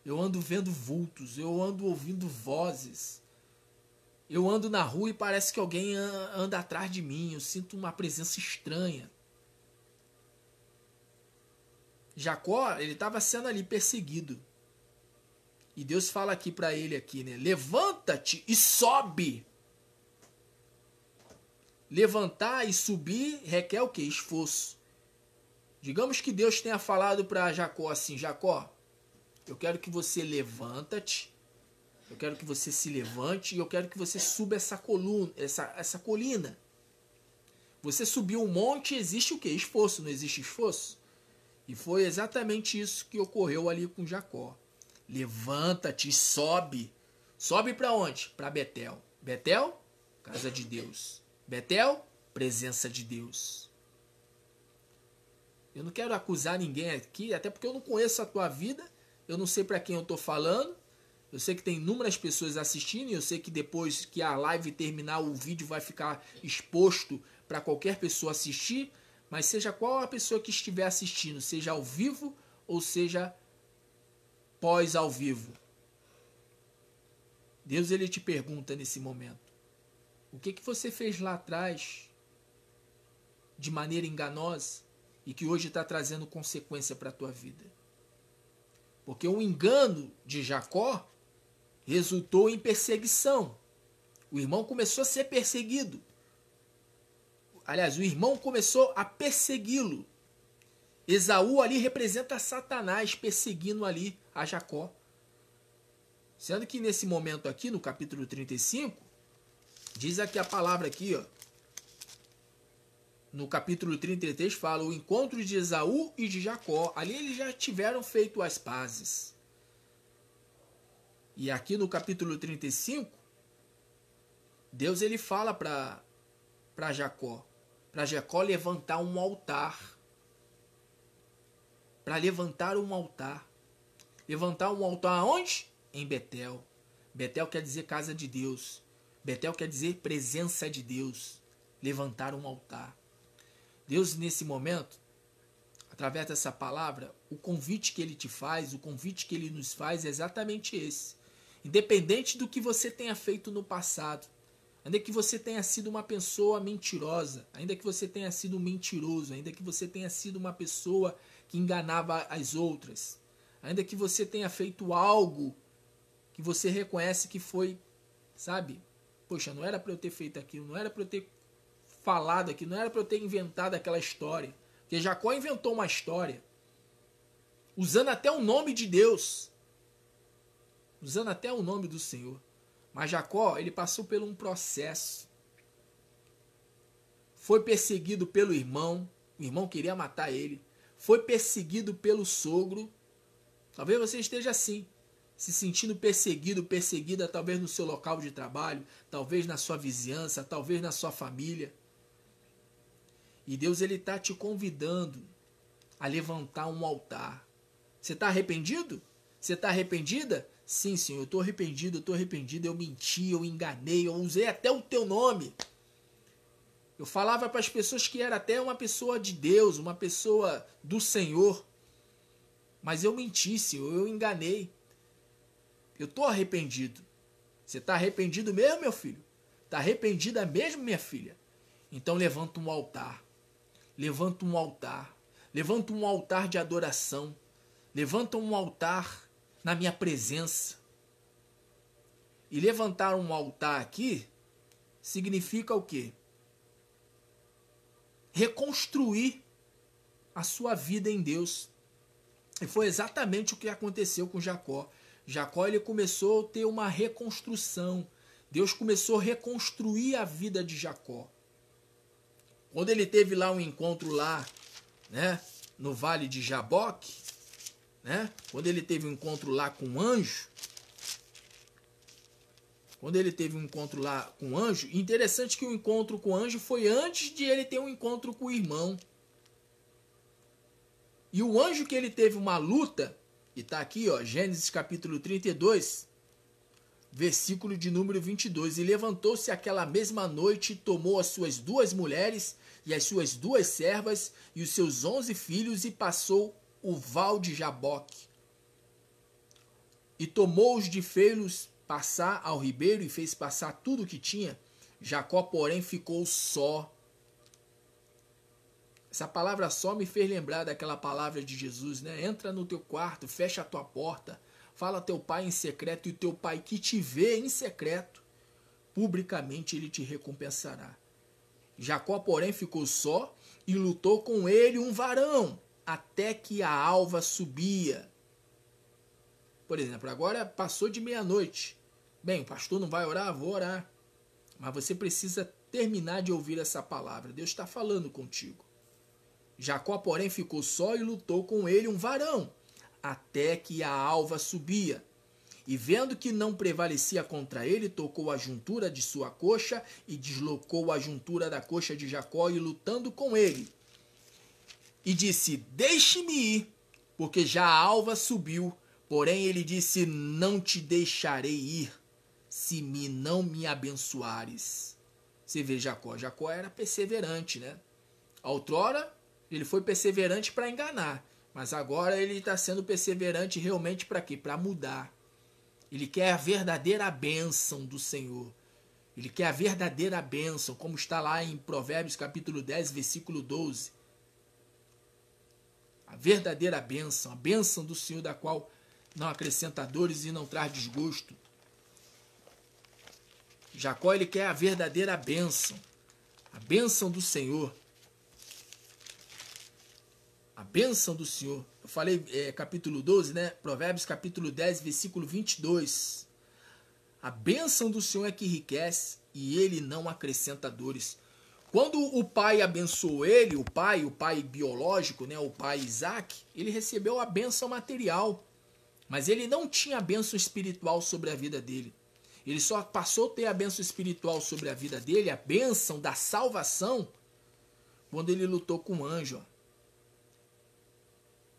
S1: Eu ando vendo vultos, eu ando ouvindo vozes. Eu ando na rua e parece que alguém anda atrás de mim. Eu sinto uma presença estranha. Jacó, ele estava sendo ali perseguido. E Deus fala aqui para ele aqui, né? Levanta-te e sobe. Levantar e subir requer o quê? Esforço. Digamos que Deus tenha falado para Jacó assim: Jacó, eu quero que você levanta-te, eu quero que você se levante e eu quero que você suba essa colina. Você subiu um monte, existe o quê? Esforço, não existe esforço? E foi exatamente isso que ocorreu ali com Jacó. Levanta-te e sobe. Sobe para onde? Para Betel. Betel, casa de Deus. Betel, presença de Deus. Eu não quero acusar ninguém aqui, até porque eu não conheço a tua vida, eu não sei para quem eu estou falando, eu sei que tem inúmeras pessoas assistindo, e eu sei que depois que a live terminar, o vídeo vai ficar exposto para qualquer pessoa assistir, mas seja qual a pessoa que estiver assistindo, seja ao vivo ou seja pós ao vivo. Deus, ele te pergunta nesse momento: o que você fez lá atrás de maneira enganosa e que hoje está trazendo consequência para a tua vida? Porque o engano de Jacó resultou em perseguição. O irmão começou a ser perseguido. Aliás, o irmão começou a persegui-lo. Esaú ali representa Satanás perseguindo ali a Jacó. Sendo que nesse momento aqui, no capítulo 35, diz aqui a palavra aqui, ó. No capítulo 33 fala o encontro de Esaú e de Jacó. Ali eles já tiveram feito as pazes. E aqui no capítulo 35, Deus ele fala para Jacó levantar um altar. Para levantar um altar. Levantar um altar aonde? Em Betel. Betel quer dizer casa de Deus. Betel quer dizer presença de Deus. Levantar um altar. Deus, nesse momento, através dessa palavra, o convite que ele te faz, o convite que ele nos faz é exatamente esse. Independente do que você tenha feito no passado, ainda que você tenha sido uma pessoa mentirosa, ainda que você tenha sido um mentiroso, ainda que você tenha sido uma pessoa que enganava as outras, ainda que você tenha feito algo que você reconhece que foi, sabe? Poxa, não era para eu ter feito aquilo, não era para eu ter falado aquilo, não era para eu ter inventado aquela história. Porque Jacó inventou uma história, usando até o nome de Deus, usando até o nome do Senhor. Mas Jacó, ele passou por um processo. Foi perseguido pelo irmão, o irmão queria matar ele. Foi perseguido pelo sogro. Talvez você esteja assim, se sentindo perseguido, perseguida, talvez no seu local de trabalho, talvez na sua vizinhança, talvez na sua família. E Deus ele está te convidando a levantar um altar. Você está arrependido? Você está arrependida? Sim, Senhor, eu estou arrependido, eu menti, eu enganei, eu usei até o teu nome. Eu falava para as pessoas que era até uma pessoa de Deus, uma pessoa do Senhor. Mas eu menti, Senhor, eu enganei. Eu estou arrependido. Você está arrependido mesmo, meu filho? Está arrependida mesmo, minha filha? Então levanta um altar. Levanta um altar. Levanta um altar de adoração. Levanta um altar na minha presença. E levantar um altar aqui significa o quê? Reconstruir a sua vida em Deus. E foi exatamente o que aconteceu com Jacó. Jacó ele começou a ter uma reconstrução. Deus começou a reconstruir a vida de Jacó. Quando ele teve lá um encontro lá, né, no vale de Jaboque, né, quando ele teve um encontro lá com um anjo, interessante que o encontro com o anjo foi antes de ele ter um encontro com o irmão. E o anjo que ele teve uma luta, e está aqui, ó, Gênesis capítulo 32, versículo de número 22. E levantou-se aquela mesma noite, tomou as suas 2 mulheres e as suas 2 servas e os seus 11 filhos e passou o val de Jaboque. E tomou-os de fê-los passar ao ribeiro e fez passar tudo o que tinha. Jacó, porém, ficou só. Essa palavra só me fez lembrar daquela palavra de Jesus, né? Entra no teu quarto, fecha a tua porta, fala a teu pai em secreto, e o teu pai que te vê em secreto, publicamente ele te recompensará. Jacó, porém, ficou só e lutou com ele um varão, até que a alva subia. Por exemplo, agora passou de meia-noite. Bem, o pastor não vai orar? Vou orar. Mas você precisa terminar de ouvir essa palavra. Deus está falando contigo. Jacó, porém, ficou só e lutou com ele um varão, até que a alva subia. E vendo que não prevalecia contra ele, tocou a juntura de sua coxa e deslocou a juntura da coxa de Jacó, e lutando com ele. E disse: deixe-me ir, porque já a alva subiu. Porém ele disse: não te deixarei ir, se não me abençoares. Você vê Jacó. Jacó era perseverante, né? Outrora, ele foi perseverante para enganar. Mas agora ele está sendo perseverante realmente para quê? Para mudar. Ele quer a verdadeira bênção do Senhor. Ele quer a verdadeira bênção, como está lá em Provérbios capítulo 10, versículo 12. A verdadeira bênção, a bênção do Senhor, da qual não acrescenta dores e não traz desgosto. Jacó, ele quer a verdadeira bênção, a bênção do Senhor. A bênção do Senhor. Eu falei capítulo 12, né? Provérbios capítulo 10, versículo 22. A bênção do Senhor é que enriquece e ele não acrescenta dores. Quando o pai abençoou ele, o pai biológico, né? O pai Isaac, ele recebeu a bênção material. Mas ele não tinha a bênção espiritual sobre a vida dele. Ele só passou a ter a bênção espiritual sobre a vida dele, a bênção da salvação, quando ele lutou com o anjo.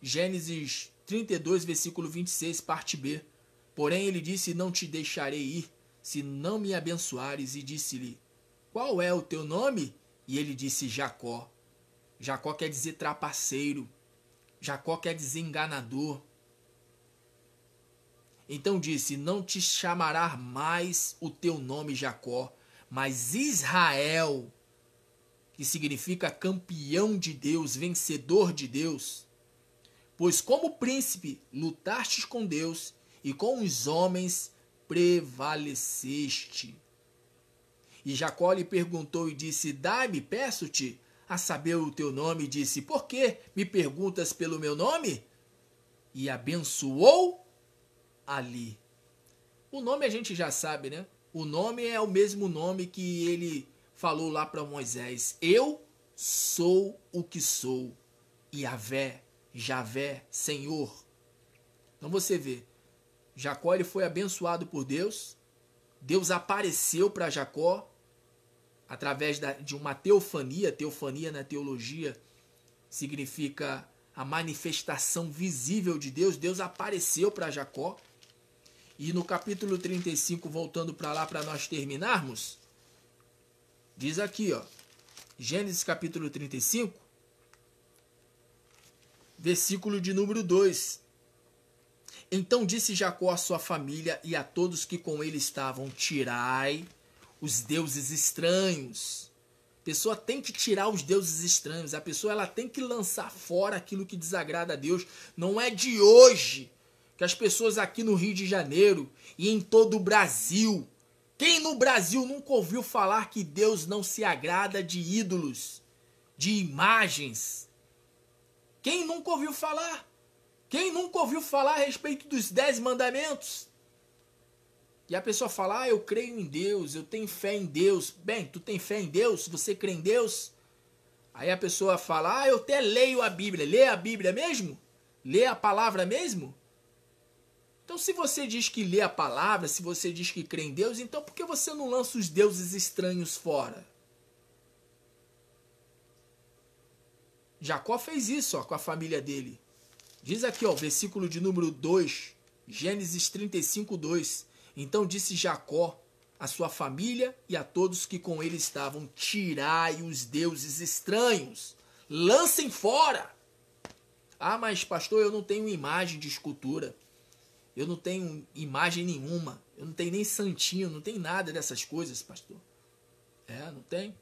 S1: Gênesis 32, versículo 26, parte B. Porém ele disse: não te deixarei ir, se não me abençoares. E disse-lhe: qual é o teu nome? E ele disse: Jacó. Jacó quer dizer trapaceiro. Jacó quer dizer enganador. Então disse: não te chamará mais o teu nome Jacó, mas Israel, que significa campeão de Deus, vencedor de Deus. Pois como príncipe lutastes com Deus e com os homens prevaleceste. E Jacó lhe perguntou e disse: dai-me, peço-te, a saber o teu nome. E disse: por que me perguntas pelo meu nome? E abençoou ali. O nome a gente já sabe, né? O nome é o mesmo nome que ele falou lá para Moisés: eu sou o que sou. Javé, Senhor. Então você vê, Jacó ele foi abençoado por Deus. Deus apareceu para Jacó através de uma teofania. Teofania na teologia significa a manifestação visível de Deus. Deus apareceu para Jacó. E no capítulo 35, voltando para lá para nós terminarmos, diz aqui, ó, Gênesis capítulo 35, versículo de número 2. Então disse Jacó à sua família e a todos que com ele estavam: tirai os deuses estranhos. A pessoa tem que tirar os deuses estranhos. A pessoa ela tem que lançar fora aquilo que desagrada a Deus. Não é de hoje que as pessoas aqui no Rio de Janeiro e em todo o Brasil, quem no Brasil nunca ouviu falar que Deus não se agrada de ídolos, de imagens? Quem nunca ouviu falar? Quem nunca ouviu falar a respeito dos 10 mandamentos? E a pessoa fala: eu creio em Deus, eu tenho fé em Deus. Bem, tu tem fé em Deus? Você crê em Deus? Aí a pessoa fala: eu até leio a Bíblia. Lê a Bíblia mesmo? Lê a palavra mesmo? Então se você diz que lê a palavra, se você diz que crê em Deus, então por que você não lança os deuses estranhos fora? Jacó fez isso, ó, com a família dele. Diz aqui, ó, versículo de número 2, Gênesis 35, 2. Então disse Jacó a sua família e a todos que com ele estavam: tirai os deuses estranhos, lancem fora. Ah, mas pastor, eu não tenho imagem de escultura. Eu não tenho imagem nenhuma. Eu não tenho nem santinho, não tem nada dessas coisas, pastor. Não tem.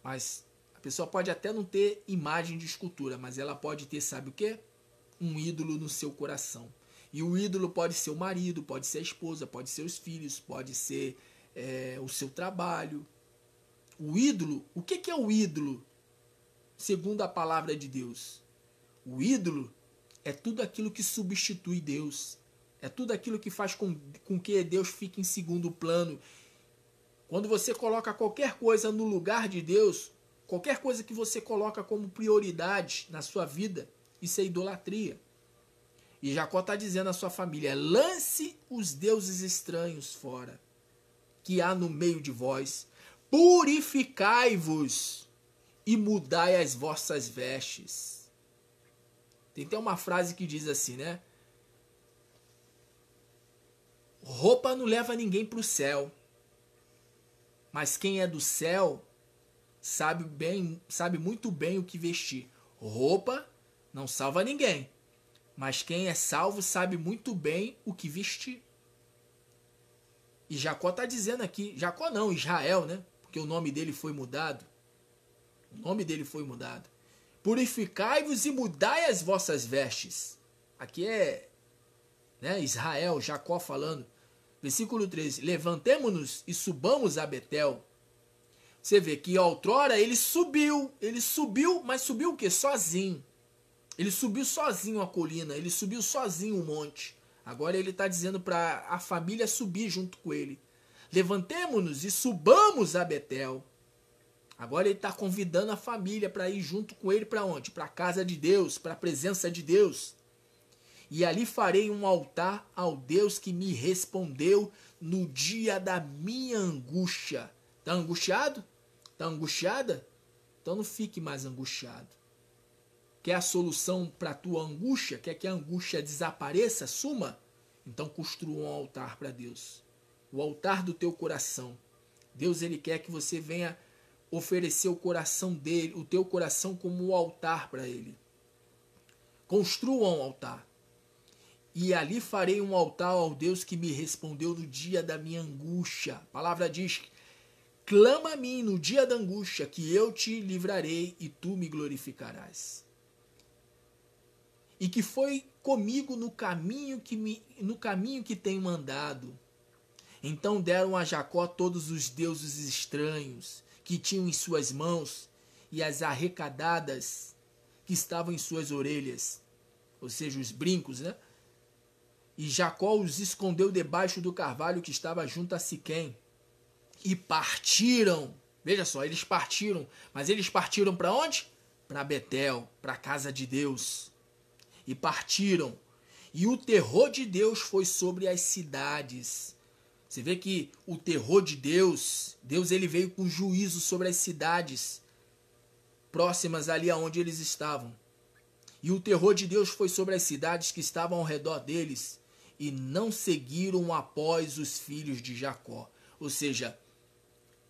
S1: Mas a pessoa pode até não ter imagem de escultura, mas ela pode ter, sabe o quê? Um ídolo no seu coração. E o ídolo pode ser o marido, pode ser a esposa, pode ser os filhos, pode ser o seu trabalho. O ídolo, o que é o ídolo? Segundo a palavra de Deus. O ídolo é tudo aquilo que substitui Deus. É tudo aquilo que faz com que Deus fique em segundo plano. Quando você coloca qualquer coisa no lugar de Deus, qualquer coisa que você coloca como prioridade na sua vida, isso é idolatria. E Jacó está dizendo à sua família: lance os deuses estranhos fora, que há no meio de vós, purificai-vos e mudai as vossas vestes. Tem até uma frase que diz assim, né? Roupa não leva ninguém para o céu, mas quem é do céu sabe muito bem o que vestir. Roupa não salva ninguém, mas quem é salvo sabe muito bem o que vestir. E Jacó está dizendo aqui, Jacó não, Israel, né? Porque o nome dele foi mudado. O nome dele foi mudado. Purificai-vos e mudai as vossas vestes. Aqui é, né, Israel, Jacó falando. Versículo 13. Levantemo-nos e subamos a Betel. Você vê que outrora ele subiu, mas subiu o quê? Sozinho. Ele subiu sozinho a colina, ele subiu sozinho o monte. Agora ele está dizendo para a família subir junto com ele. Levantemo-nos e subamos a Betel. Agora ele está convidando a família para ir junto com ele para onde? Para a casa de Deus, para a presença de Deus. E ali farei um altar ao Deus que me respondeu no dia da minha angústia. Está angustiado? Está angustiada? Então não fique mais angustiado. Quer a solução para a tua angústia? Quer que a angústia desapareça, suma? Então construa um altar para Deus. O altar do teu coração. Deus, ele quer que você venha oferecer o coração dele, o teu coração como um altar para ele. Construa um altar. E ali farei um altar ao Deus que me respondeu no dia da minha angústia. A palavra diz: clama a mim no dia da angústia, que eu te livrarei e tu me glorificarás. E que foi comigo no caminho que tenho andado. Então deram a Jacó todos os deuses estranhos que tinham em suas mãos e as arrecadadas que estavam em suas orelhas, ou seja, os brincos, né? E Jacó os escondeu debaixo do carvalho que estava junto a Siquém. E partiram. Veja só, eles partiram. Mas eles partiram para onde? Para Betel, para a casa de Deus. E partiram. E o terror de Deus foi sobre as cidades. Você vê que o terror de Deus, ele veio com juízo sobre as cidades próximas ali aonde eles estavam. E o terror de Deus foi sobre as cidades que estavam ao redor deles e não seguiram após os filhos de Jacó. Ou seja,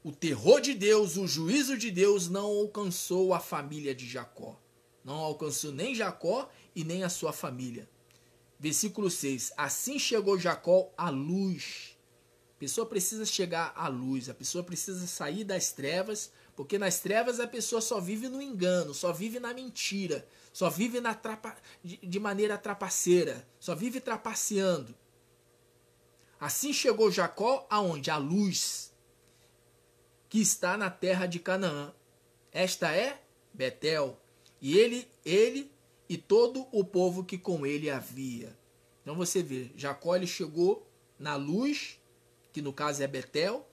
S1: o terror de Deus, o juízo de Deus não alcançou a família de Jacó. Não alcançou nem Jacó e nem a sua família. Versículo 6. Assim chegou Jacó à luz. A pessoa precisa chegar à luz, a pessoa precisa sair das trevas, porque nas trevas a pessoa só vive no engano, só vive na mentira, só vive de maneira trapaceira, só vive trapaceando. Assim chegou Jacó aonde? À luz, que está na terra de Canaã. Esta é Betel, e ele e todo o povo que com ele havia. Então você vê, Jacó ele chegou na luz, que no caso é Betel,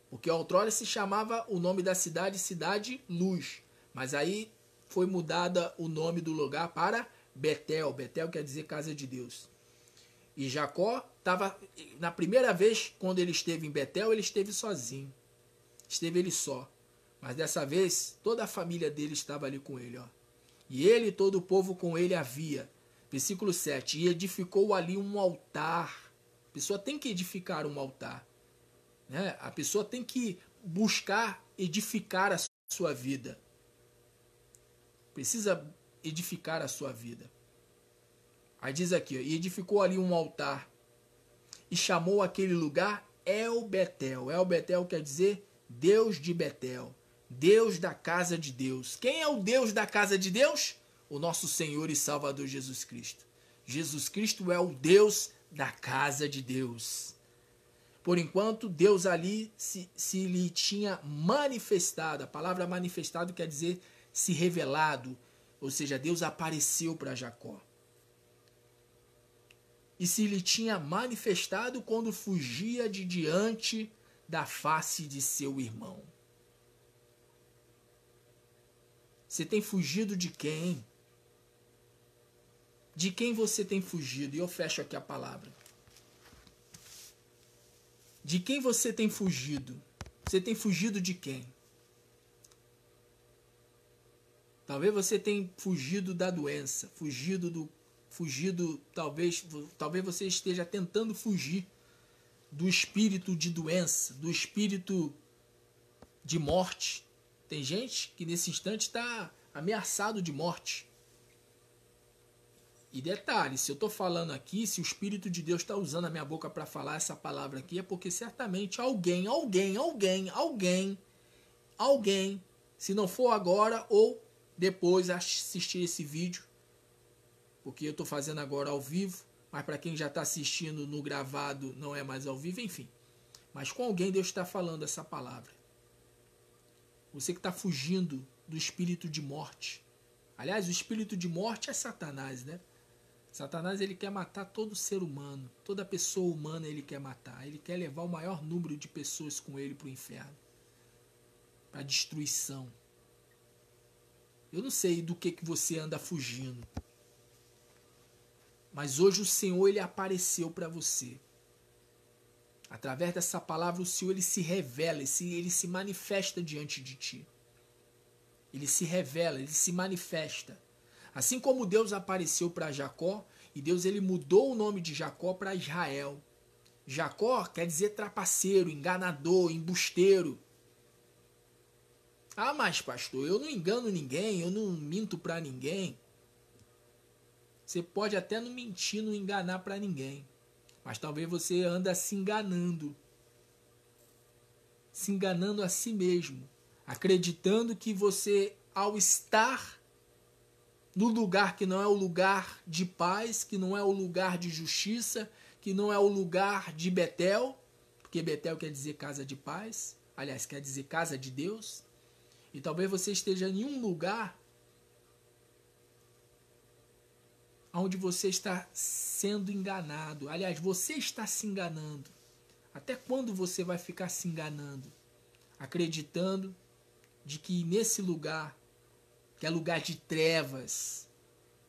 S1: porque outrora se chamava o nome da cidade, Cidade Luz. Mas aí foi mudada o nome do lugar para Betel. Betel quer dizer casa de Deus. E Jacó estava, na primeira vez, quando ele esteve em Betel, ele esteve sozinho. Esteve ele só. Mas dessa vez, toda a família dele estava ali com ele. Ó. E ele e todo o povo com ele havia. Versículo 7. E edificou ali um altar. A pessoa tem que edificar um altar. Né? A pessoa tem que buscar edificar a sua vida. Precisa edificar a sua vida. Aí diz aqui, ó, e edificou ali um altar e chamou aquele lugar El Betel. El Betel quer dizer Deus de Betel, Deus da casa de Deus. Quem é o Deus da casa de Deus? O nosso Senhor e Salvador Jesus Cristo. Jesus Cristo é o Deus da casa de Deus. Por enquanto, Deus ali se lhe tinha manifestado. A palavra manifestado quer dizer se revelado. Ou seja, Deus apareceu para Jacó. E se lhe tinha manifestado quando fugia de diante da face de seu irmão. Você tem fugido de quem? De quem você tem fugido? E eu fecho aqui a palavra. De quem você tem fugido? Você tem fugido de quem? Talvez você tenha fugido da doença, talvez você esteja tentando fugir do espírito de doença, do espírito de morte. Tem gente que nesse instante está ameaçado de morte. E detalhe, se eu estou falando aqui, se o Espírito de Deus está usando a minha boca para falar essa palavra aqui, é porque certamente alguém, se não for agora ou depois assistir esse vídeo, porque eu estou fazendo agora ao vivo, mas para quem já está assistindo no gravado não é mais ao vivo, enfim. Mas com alguém Deus está falando essa palavra. Você que está fugindo do espírito de morte. Aliás, o espírito de morte é Satanás, né? Satanás ele quer matar todo ser humano, toda pessoa humana ele quer matar. Ele quer levar o maior número de pessoas com ele para o inferno, para a destruição. Eu não sei do que você anda fugindo, mas hoje o Senhor ele apareceu para você. Através dessa palavra o Senhor ele se revela, ele se manifesta diante de ti. Ele se revela, ele se manifesta. Assim como Deus apareceu para Jacó, e Deus ele mudou o nome de Jacó para Israel. Jacó quer dizer trapaceiro, enganador, embusteiro. Ah, mas pastor, eu não engano ninguém, eu não minto para ninguém. Você pode até não mentir, não enganar para ninguém. Mas talvez você anda se enganando a si mesmo, acreditando que você, ao estar no lugar que não é o lugar de paz, que não é o lugar de justiça, que não é o lugar de Betel, porque Betel quer dizer casa de paz, aliás, quer dizer casa de Deus, e talvez você esteja em um lugar onde você está sendo enganado. Aliás, você está se enganando. Até quando você vai ficar se enganando? Acreditando de que nesse lugar, que é lugar de trevas,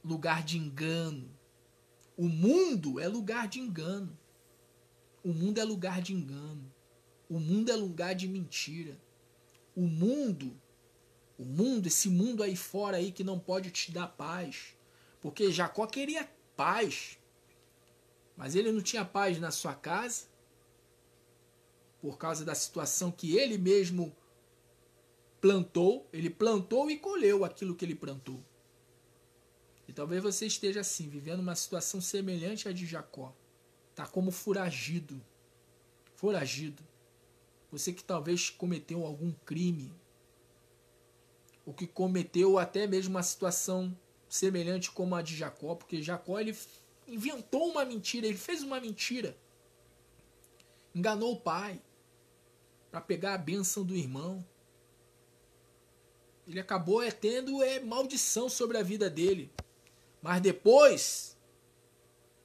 S1: lugar de engano. O mundo é lugar de engano. O mundo é lugar de engano. O mundo é lugar de mentira. O mundo, esse mundo aí fora aí que não pode te dar paz. Porque Jacó queria paz, mas ele não tinha paz na sua casa, por causa da situação que ele mesmo plantou. Ele plantou e colheu aquilo que ele plantou. E talvez você esteja assim, vivendo uma situação semelhante à de Jacó. Está como foragido. Foragido. Você que talvez cometeu algum crime, ou que cometeu até mesmo uma situação semelhante como a de Jacó, porque Jacó ele inventou uma mentira, ele fez uma mentira, enganou o pai para pegar a bênção do irmão. Ele acabou tendo maldição sobre a vida dele, mas depois,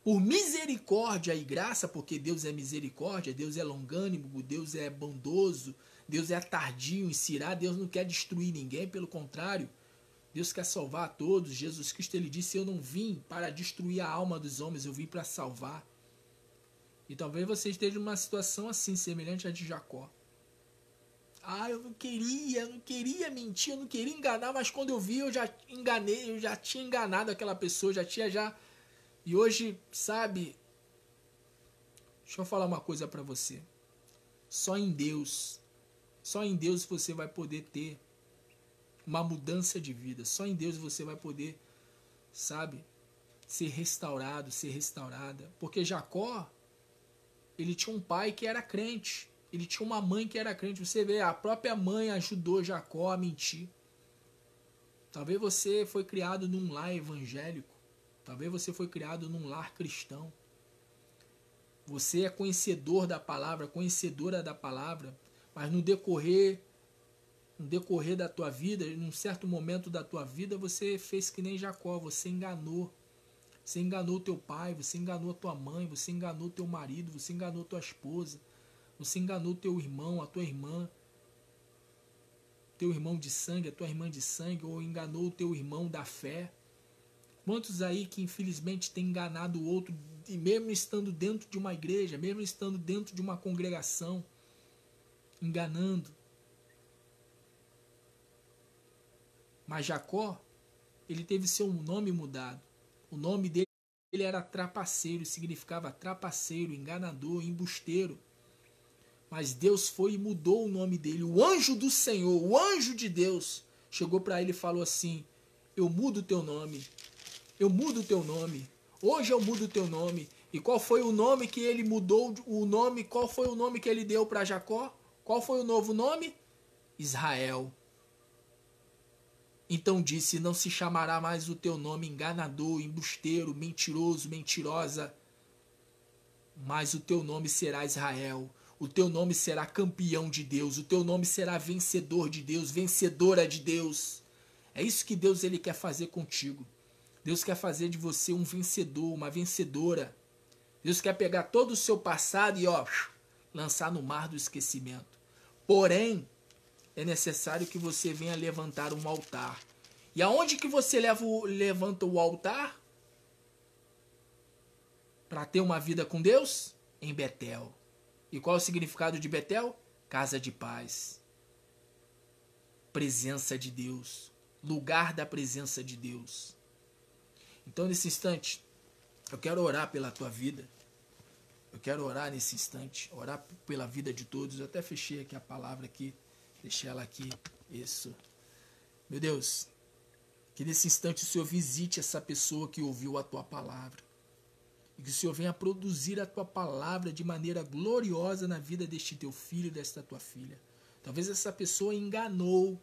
S1: por misericórdia e graça, porque Deus é misericórdia, Deus é longânimo, Deus é bondoso, Deus é tardio em se irar, Deus não quer destruir ninguém, pelo contrário, Deus quer salvar a todos. Jesus Cristo ele disse: eu não vim para destruir a alma dos homens, eu vim para salvar. E talvez você esteja numa situação assim, semelhante à de Jacó. Eu não queria mentir, eu não queria enganar, mas quando eu vi, eu já enganei, eu já tinha enganado aquela pessoa, E hoje, sabe, deixa eu falar uma coisa pra você. Só em Deus você vai poder ter uma mudança de vida. Só em Deus você vai poder, sabe, ser restaurado, ser restaurada. Porque Jacó, ele tinha um pai que era crente. Ele tinha uma mãe que era crente. Você vê, a própria mãe ajudou Jacó a mentir. Talvez você foi criado num lar evangélico. Talvez você foi criado num lar cristão. Você é conhecedor da palavra, conhecedora da palavra. Mas no decorrer da tua vida, num certo momento da tua vida, você fez que nem Jacó. Você enganou. Você enganou teu pai, você enganou a tua mãe, você enganou teu marido, você enganou tua esposa. Você enganou teu irmão, a tua irmã, teu irmão de sangue, a tua irmã de sangue, ou enganou o teu irmão da fé. Quantos aí que infelizmente tem enganado o outro, e mesmo estando dentro de uma igreja, mesmo estando dentro de uma congregação, enganando. Mas Jacó, ele teve seu nome mudado. O nome dele era trapaceiro, significava trapaceiro, enganador, embusteiro. Mas Deus foi e mudou o nome dele. O anjo do Senhor, o anjo de Deus, chegou para ele e falou assim: eu mudo o teu nome. Eu mudo o teu nome. Hoje eu mudo o teu nome. E qual foi o nome que ele mudou? Qual foi o nome que ele deu para Jacó? Qual foi o novo nome? Israel. Então disse: não se chamará mais o teu nome enganador, embusteiro, mentiroso, mentirosa, mas o teu nome será Israel. O teu nome será campeão de Deus. O teu nome será vencedor de Deus, vencedora de Deus. É isso que Deus ele quer fazer contigo. Deus quer fazer de você um vencedor, uma vencedora. Deus quer pegar todo o seu passado e lançar no mar do esquecimento. Porém, é necessário que você venha levantar um altar. E aonde que você levanta o altar? Para ter uma vida com Deus? Em Betel. E qual é o significado de Betel? Casa de paz. Presença de Deus. Lugar da presença de Deus. Então, nesse instante, eu quero orar pela tua vida. Eu quero orar nesse instante. Orar pela vida de todos. Eu até fechei aqui a palavra aqui. Deixei ela aqui. Isso. Meu Deus, que nesse instante o Senhor visite essa pessoa que ouviu a tua palavra. E que o Senhor venha produzir a tua palavra de maneira gloriosa na vida deste teu filho e desta tua filha. Talvez essa pessoa enganou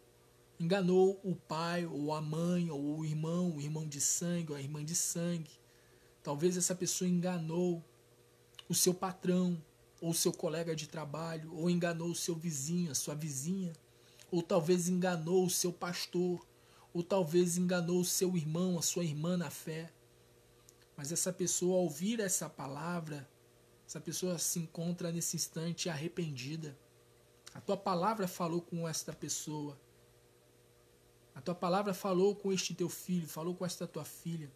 S1: o pai, ou a mãe, ou o irmão de sangue, ou a irmã de sangue. Talvez essa pessoa enganou o seu patrão, ou o seu colega de trabalho, ou enganou o seu vizinho, a sua vizinha, ou talvez enganou o seu pastor, ou talvez enganou o seu irmão, a sua irmã na fé. Mas essa pessoa, ao ouvir essa palavra, essa pessoa se encontra nesse instante arrependida. A tua palavra falou com esta pessoa. A tua palavra falou com este teu filho, falou com esta tua filha.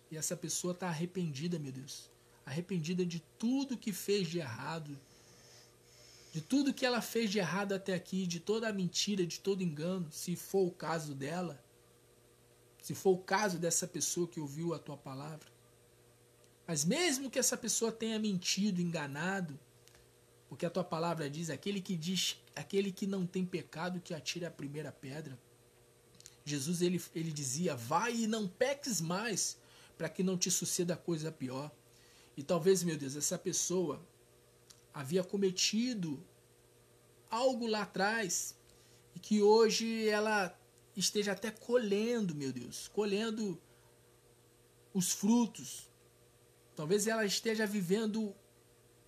S1: E essa pessoa está arrependida, meu Deus. Arrependida de tudo que fez de errado. De tudo que ela fez de errado até aqui, de toda a mentira, de todo engano, se for o caso dela. Se for o caso dessa pessoa que ouviu a tua palavra. Mas mesmo que essa pessoa tenha mentido, enganado, porque a tua palavra diz, aquele que não tem pecado, que atire a primeira pedra. Jesus ele dizia, vai e não peques mais, para que não te suceda coisa pior. E talvez, meu Deus, essa pessoa havia cometido algo lá atrás, e que hoje ela esteja até colhendo, meu Deus, colhendo os frutos. Talvez ela esteja vivendo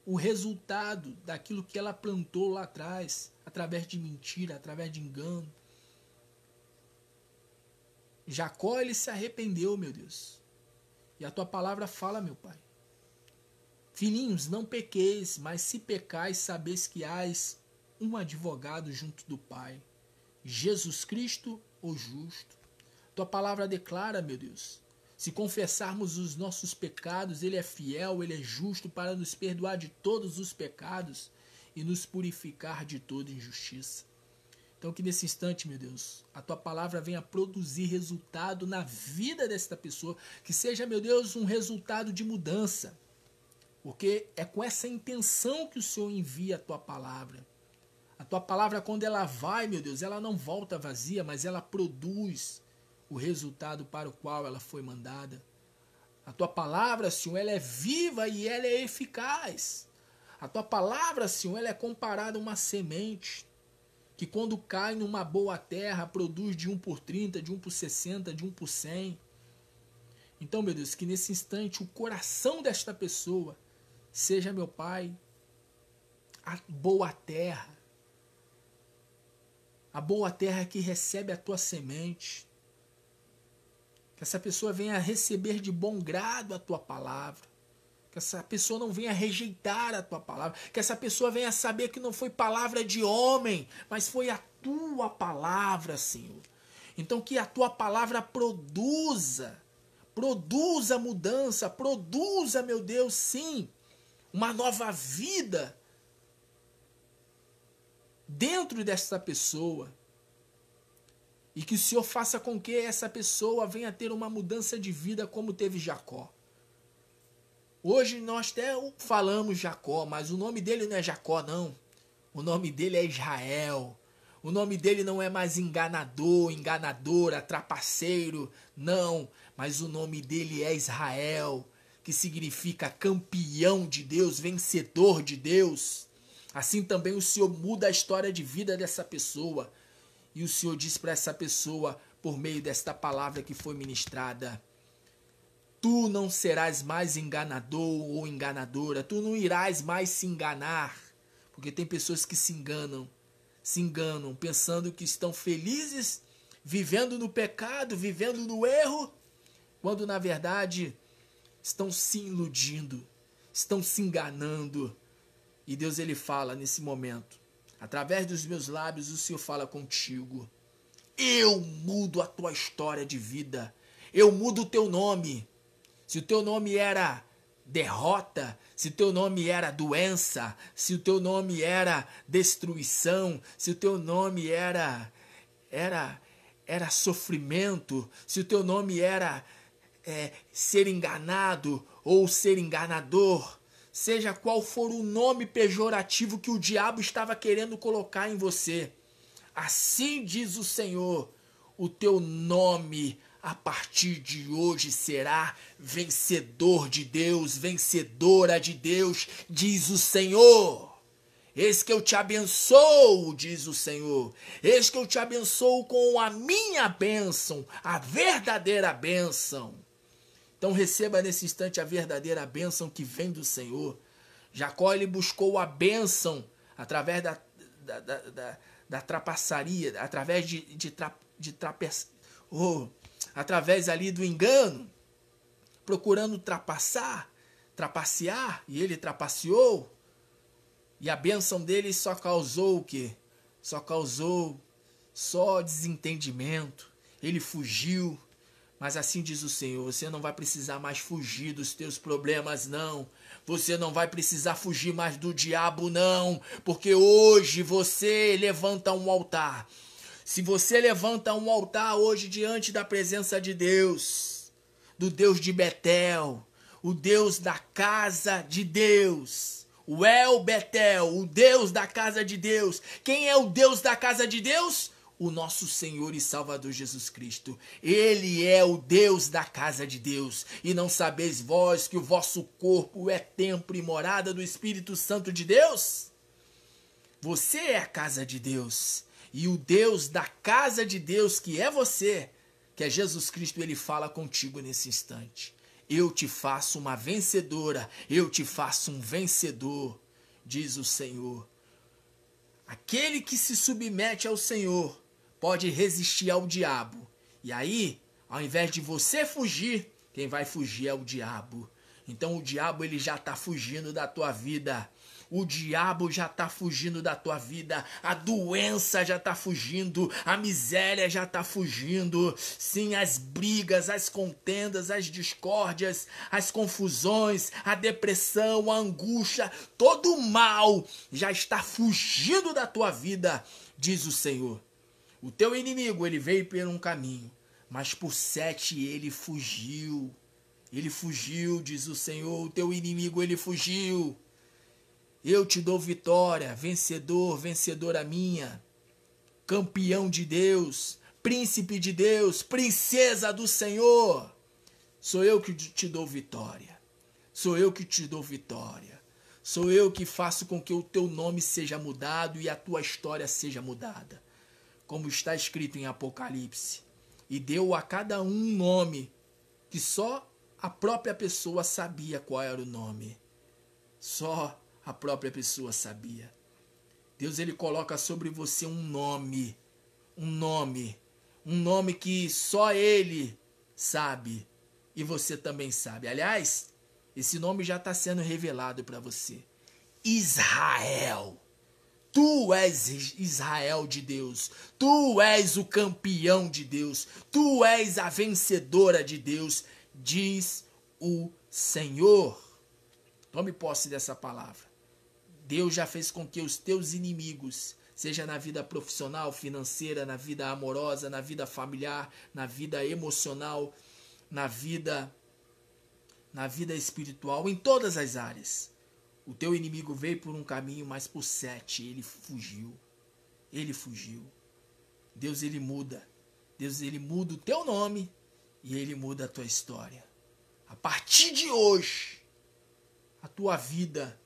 S1: o resultado daquilo que ela plantou lá atrás, através de mentira, através de engano. Jacó, ele se arrependeu, meu Deus. E a tua palavra fala, meu Pai. Filhinhos, não pequeis, mas se pecais, sabeis que hás um advogado junto do Pai, Jesus Cristo, o justo. Tua palavra declara, meu Deus, se confessarmos os nossos pecados, Ele é fiel, Ele é justo para nos perdoar de todos os pecados e nos purificar de toda injustiça. Então que nesse instante, meu Deus, a tua palavra venha produzir resultado na vida desta pessoa, que seja, meu Deus, um resultado de mudança. Porque é com essa intenção que o Senhor envia a tua palavra. A tua palavra, quando ela vai, meu Deus, ela não volta vazia, mas ela produz o resultado para o qual ela foi mandada. A tua palavra, Senhor, ela é viva e ela é eficaz. A tua palavra, Senhor, ela é comparada a uma semente que quando cai numa boa terra produz de 1 por 30, de 1 por 60, de 1 por 100. Então, meu Deus, que nesse instante o coração desta pessoa seja, meu Pai, a boa terra. A boa terra que recebe a tua semente. Que essa pessoa venha receber de bom grado a tua palavra. Que essa pessoa não venha rejeitar a tua palavra. Que essa pessoa venha saber que não foi palavra de homem, mas foi a tua palavra, Senhor. Então que a tua palavra produza mudança, produza, meu Deus, sim, uma nova vida dentro dessa pessoa. E que o Senhor faça com que essa pessoa venha ter uma mudança de vida como teve Jacó. Hoje nós até falamos Jacó, mas o nome dele não é Jacó, não. O nome dele é Israel. O nome dele não é mais enganador, enganadora, trapaceiro, não. Mas o nome dele é Israel, que significa campeão de Deus, vencedor de Deus. Assim também o Senhor muda a história de vida dessa pessoa. E o Senhor diz para essa pessoa, por meio desta palavra que foi ministrada: tu não serás mais enganador ou enganadora, tu não irás mais se enganar. Porque tem pessoas que se enganam pensando que estão felizes, vivendo no pecado, vivendo no erro, quando na verdade estão se iludindo, estão se enganando. E Deus, ele fala nesse momento: através dos meus lábios o Senhor fala contigo. Eu mudo a tua história de vida. Eu mudo o teu nome. Se o teu nome era derrota, se o teu nome era doença, se o teu nome era destruição, se o teu nome era sofrimento, se o teu nome era ser enganado ou ser enganador, seja qual for o nome pejorativo que o diabo estava querendo colocar em você, assim diz o Senhor, o teu nome a partir de hoje será vencedor de Deus, vencedora de Deus, diz o Senhor. Eis que eu te abençoo, diz o Senhor. Eis que eu te abençoo com a minha bênção, a verdadeira bênção. Então receba nesse instante a verdadeira bênção que vem do Senhor. Jacó, ele buscou a bênção através da trapaçaria, através através ali do engano, procurando trapacear, e ele trapaceou. E a bênção dele só causou o quê? Só causou desentendimento. Ele fugiu. Mas assim diz o Senhor, você não vai precisar mais fugir dos teus problemas, não. Você não vai precisar fugir mais do diabo, não. Porque hoje você levanta um altar. Se você levanta um altar hoje diante da presença de Deus, do Deus de Betel, o Deus da casa de Deus, o El Betel, o Deus da casa de Deus. Quem é o Deus da casa de Deus? O nosso Senhor e Salvador Jesus Cristo. Ele é o Deus da casa de Deus. E não sabeis vós que o vosso corpo é templo e morada do Espírito Santo de Deus? Você é a casa de Deus. E o Deus da casa de Deus, que é você, que é Jesus Cristo, ele fala contigo nesse instante. Eu te faço uma vencedora, eu te faço um vencedor, diz o Senhor. Aquele que se submete ao Senhor pode resistir ao diabo. E aí, ao invés de você fugir, quem vai fugir é o diabo. Então o diabo, ele já está fugindo da tua vida. O diabo já está fugindo da tua vida. A doença já está fugindo. A miséria já está fugindo. Sim, as brigas, as contendas, as discórdias, as confusões, a depressão, a angústia, todo o mal já está fugindo da tua vida, diz o Senhor. O teu inimigo, ele veio por um caminho, mas por 7 ele fugiu. Ele fugiu, diz o Senhor, o teu inimigo, ele fugiu. Eu te dou vitória, vencedor, vencedora minha, campeão de Deus, príncipe de Deus, princesa do Senhor. Sou eu que te dou vitória. Sou eu que te dou vitória. Sou eu que faço com que o teu nome seja mudado e a tua história seja mudada. Como está escrito em Apocalipse. E deu a cada um nome que só a própria pessoa sabia qual era o nome. Só a própria pessoa sabia. Deus, ele coloca sobre você um nome que só ele sabe e você também sabe. Aliás, esse nome já está sendo revelado para você. Israel. Tu és Israel de Deus. Tu és o campeão de Deus. Tu és a vencedora de Deus, diz o Senhor. Tome posse dessa palavra. Deus já fez com que os teus inimigos, seja na vida profissional, financeira, na vida amorosa, na vida familiar, na vida emocional, na vida espiritual, em todas as áreas. O teu inimigo veio por um caminho, mas por 7 ele fugiu. Ele fugiu. Deus, ele muda. Deus, ele muda o teu nome e ele muda a tua história. A partir de hoje, a tua vida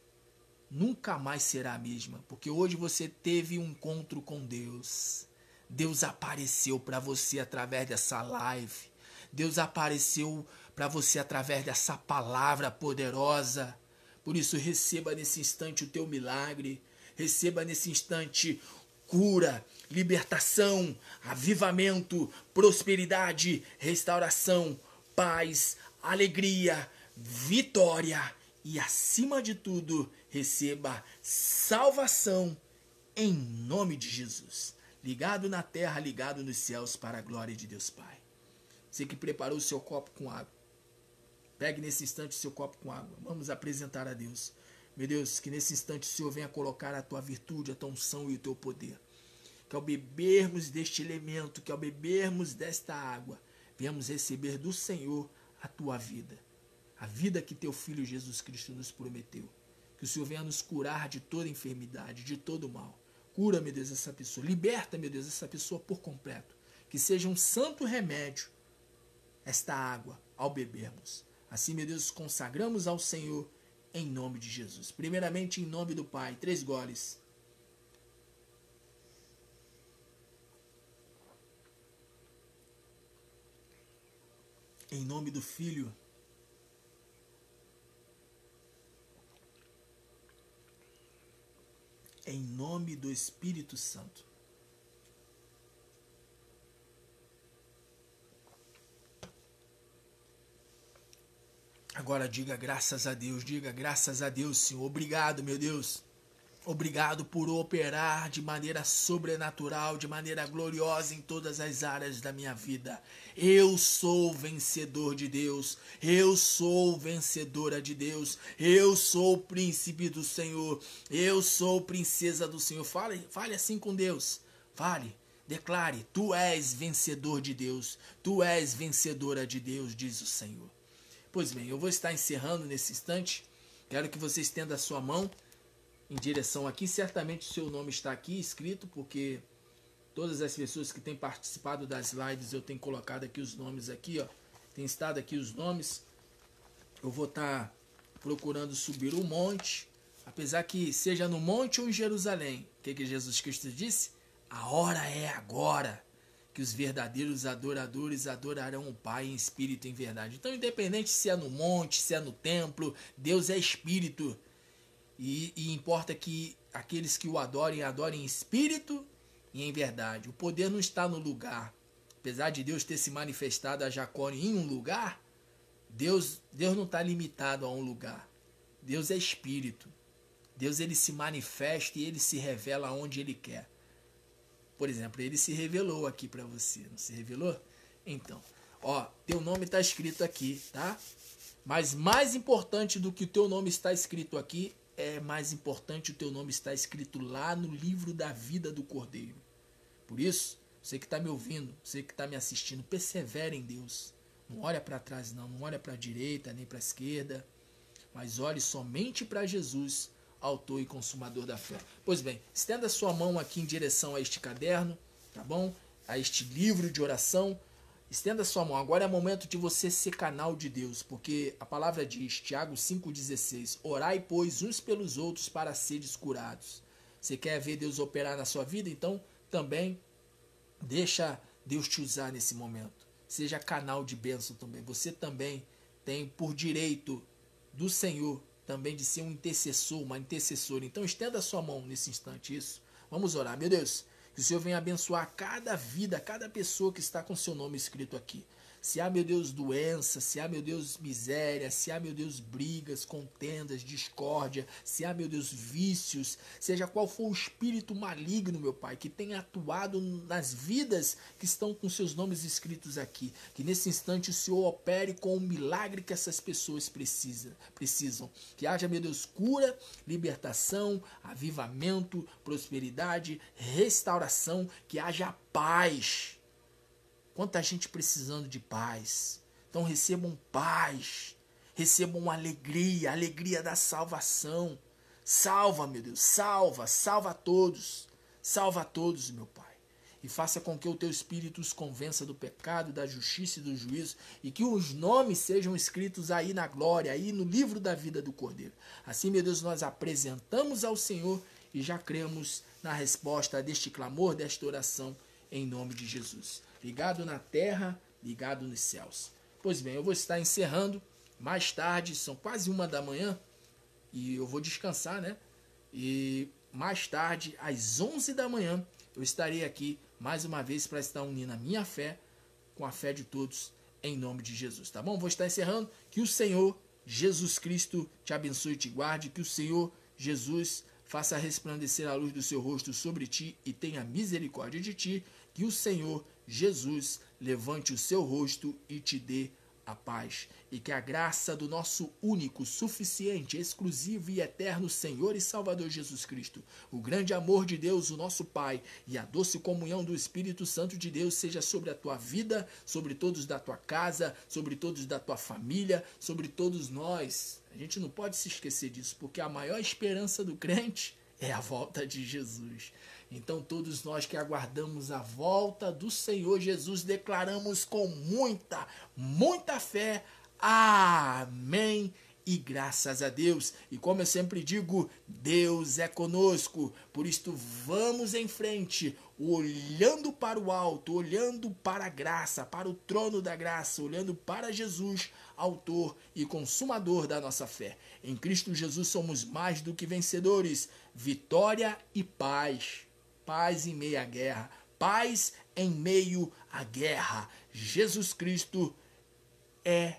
S1: nunca mais será a mesma, porque hoje você teve um encontro com Deus. Deus apareceu para você através dessa live. Deus apareceu para você através dessa palavra poderosa. Por isso, receba nesse instante o teu milagre. Receba nesse instante cura, libertação, avivamento, prosperidade, restauração, paz, alegria, vitória. E, acima de tudo, receba salvação em nome de Jesus. Ligado na terra, ligado nos céus, para a glória de Deus Pai. Você que preparou o seu copo com água, pegue nesse instante o seu copo com água. Vamos apresentar a Deus. Meu Deus, que nesse instante o Senhor venha colocar a tua virtude, a tua unção e o teu poder. Que ao bebermos deste elemento, que ao bebermos desta água, venhamos receber do Senhor a tua vida. A vida que teu Filho Jesus Cristo nos prometeu. Que o Senhor venha nos curar de toda enfermidade, de todo mal. Cura, meu Deus, essa pessoa. Liberta, meu Deus, essa pessoa por completo. Que seja um santo remédio esta água ao bebermos. Assim, meu Deus, consagramos ao Senhor em nome de Jesus. Primeiramente, em nome do Pai. 3 goles. Em nome do Filho. Em nome do Espírito Santo. Agora diga graças a Deus, Senhor. Obrigado, meu Deus. Obrigado por operar de maneira sobrenatural, de maneira gloriosa em todas as áreas da minha vida. Eu sou vencedor de Deus. Eu sou vencedora de Deus. Eu sou príncipe do Senhor. Eu sou princesa do Senhor. Fale assim com Deus. Fale. Declare. Tu és vencedor de Deus. Tu és vencedora de Deus, diz o Senhor. Pois bem, eu vou estar encerrando nesse instante. Quero que você estenda a sua mão em direção aqui. Certamente o seu nome está aqui escrito, porque todas as pessoas que têm participado das lives, eu tenho colocado aqui os nomes aqui, ó. Tem estado aqui os nomes. Eu vou estar procurando subir o monte, apesar que seja no monte ou em Jerusalém. O que Jesus Cristo disse? A hora é agora que os verdadeiros adoradores adorarão o Pai em espírito e em verdade. Então, independente se é no monte, se é no templo, Deus é espírito. E importa que aqueles que o adorem em espírito e em verdade. O poder não está no lugar. Apesar de Deus ter se manifestado a Jacó em um lugar, Deus não está limitado a um lugar. Deus é espírito. Deus, ele se manifesta e ele se revela onde ele quer. Por exemplo, ele se revelou aqui para você. Não se revelou? Então, ó, teu nome está escrito aqui, tá? Mas mais importante do que o teu nome está escrito aqui, é mais importante o teu nome está escrito lá no livro da vida do Cordeiro. Por isso, você que está me ouvindo, você que está me assistindo, persevere em Deus. Não olha para trás não olha para a direita nem para a esquerda, mas olhe somente para Jesus, autor e consumador da fé. Pois bem, estenda sua mão aqui em direção a este caderno, tá bom? A este livro de oração. Estenda sua mão. Agora é momento de você ser canal de Deus, porque a palavra diz, Tiago 5,16, orai, pois, uns pelos outros para seres curados. Você quer ver Deus operar na sua vida? Então, também deixa Deus te usar nesse momento. Seja canal de bênção também. Você também tem por direito do Senhor também de ser um intercessor, uma intercessora. Então, estenda a sua mão nesse instante. Isso. Vamos orar. Meu Deus, que o Senhor venha abençoar cada vida, cada pessoa que está com seu nome escrito aqui. Se há, meu Deus, doença, se há, meu Deus, miséria, se há, meu Deus, brigas, contendas, discórdia, se há, meu Deus, vícios, seja qual for o espírito maligno, meu Pai, que tenha atuado nas vidas que estão com seus nomes escritos aqui, que nesse instante o Senhor opere com o milagre que essas pessoas precisam. Que haja, meu Deus, cura, libertação, avivamento, prosperidade, restauração, que haja paz. Quanta gente precisando de paz. Então recebam paz, recebam alegria, alegria da salvação. Salva, meu Deus, salva todos. Salva todos, meu Pai. E faça com que o teu Espírito os convença do pecado, da justiça e do juízo, e que os nomes sejam escritos aí na glória, aí no livro da vida do Cordeiro. Assim, meu Deus, nós apresentamos ao Senhor e já cremos na resposta deste clamor, desta oração, em nome de Jesus. Ligado na terra, ligado nos céus. Pois bem, eu vou estar encerrando mais tarde, são quase 1 da manhã, e eu vou descansar, né? E mais tarde, às 11 da manhã, eu estarei aqui mais uma vez para estar unindo a minha fé com a fé de todos, em nome de Jesus, tá bom? Vou estar encerrando. Que o Senhor Jesus Cristo te abençoe e te guarde, que o Senhor Jesus faça resplandecer a luz do seu rosto sobre ti e tenha misericórdia de ti, que o Senhor Jesus levante o seu rosto e te dê a paz, e que a graça do nosso único, suficiente, exclusivo e eterno Senhor e Salvador Jesus Cristo, o grande amor de Deus, o nosso Pai, e a doce comunhão do Espírito Santo de Deus seja sobre a tua vida, sobre todos da tua casa, sobre todos da tua família, sobre todos nós. A gente não pode se esquecer disso, porque a maior esperança do crente é a volta de Jesus. Então todos nós que aguardamos a volta do Senhor Jesus, declaramos com muita fé, amém e graças a Deus. E como eu sempre digo, Deus é conosco, por isto vamos em frente, olhando para o alto, olhando para a graça, para o trono da graça, olhando para Jesus, autor e consumador da nossa fé. Em Cristo Jesus somos mais do que vencedores, vitória e paz. Paz em meio à guerra, paz em meio à guerra. Jesus Cristo é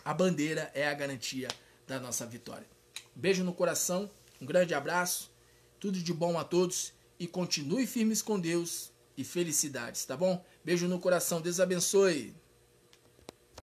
S1: a bandeira, é a garantia da nossa vitória. Beijo no coração, um grande abraço, tudo de bom a todos e continue firmes com Deus e felicidades, tá bom? Beijo no coração, Deus abençoe.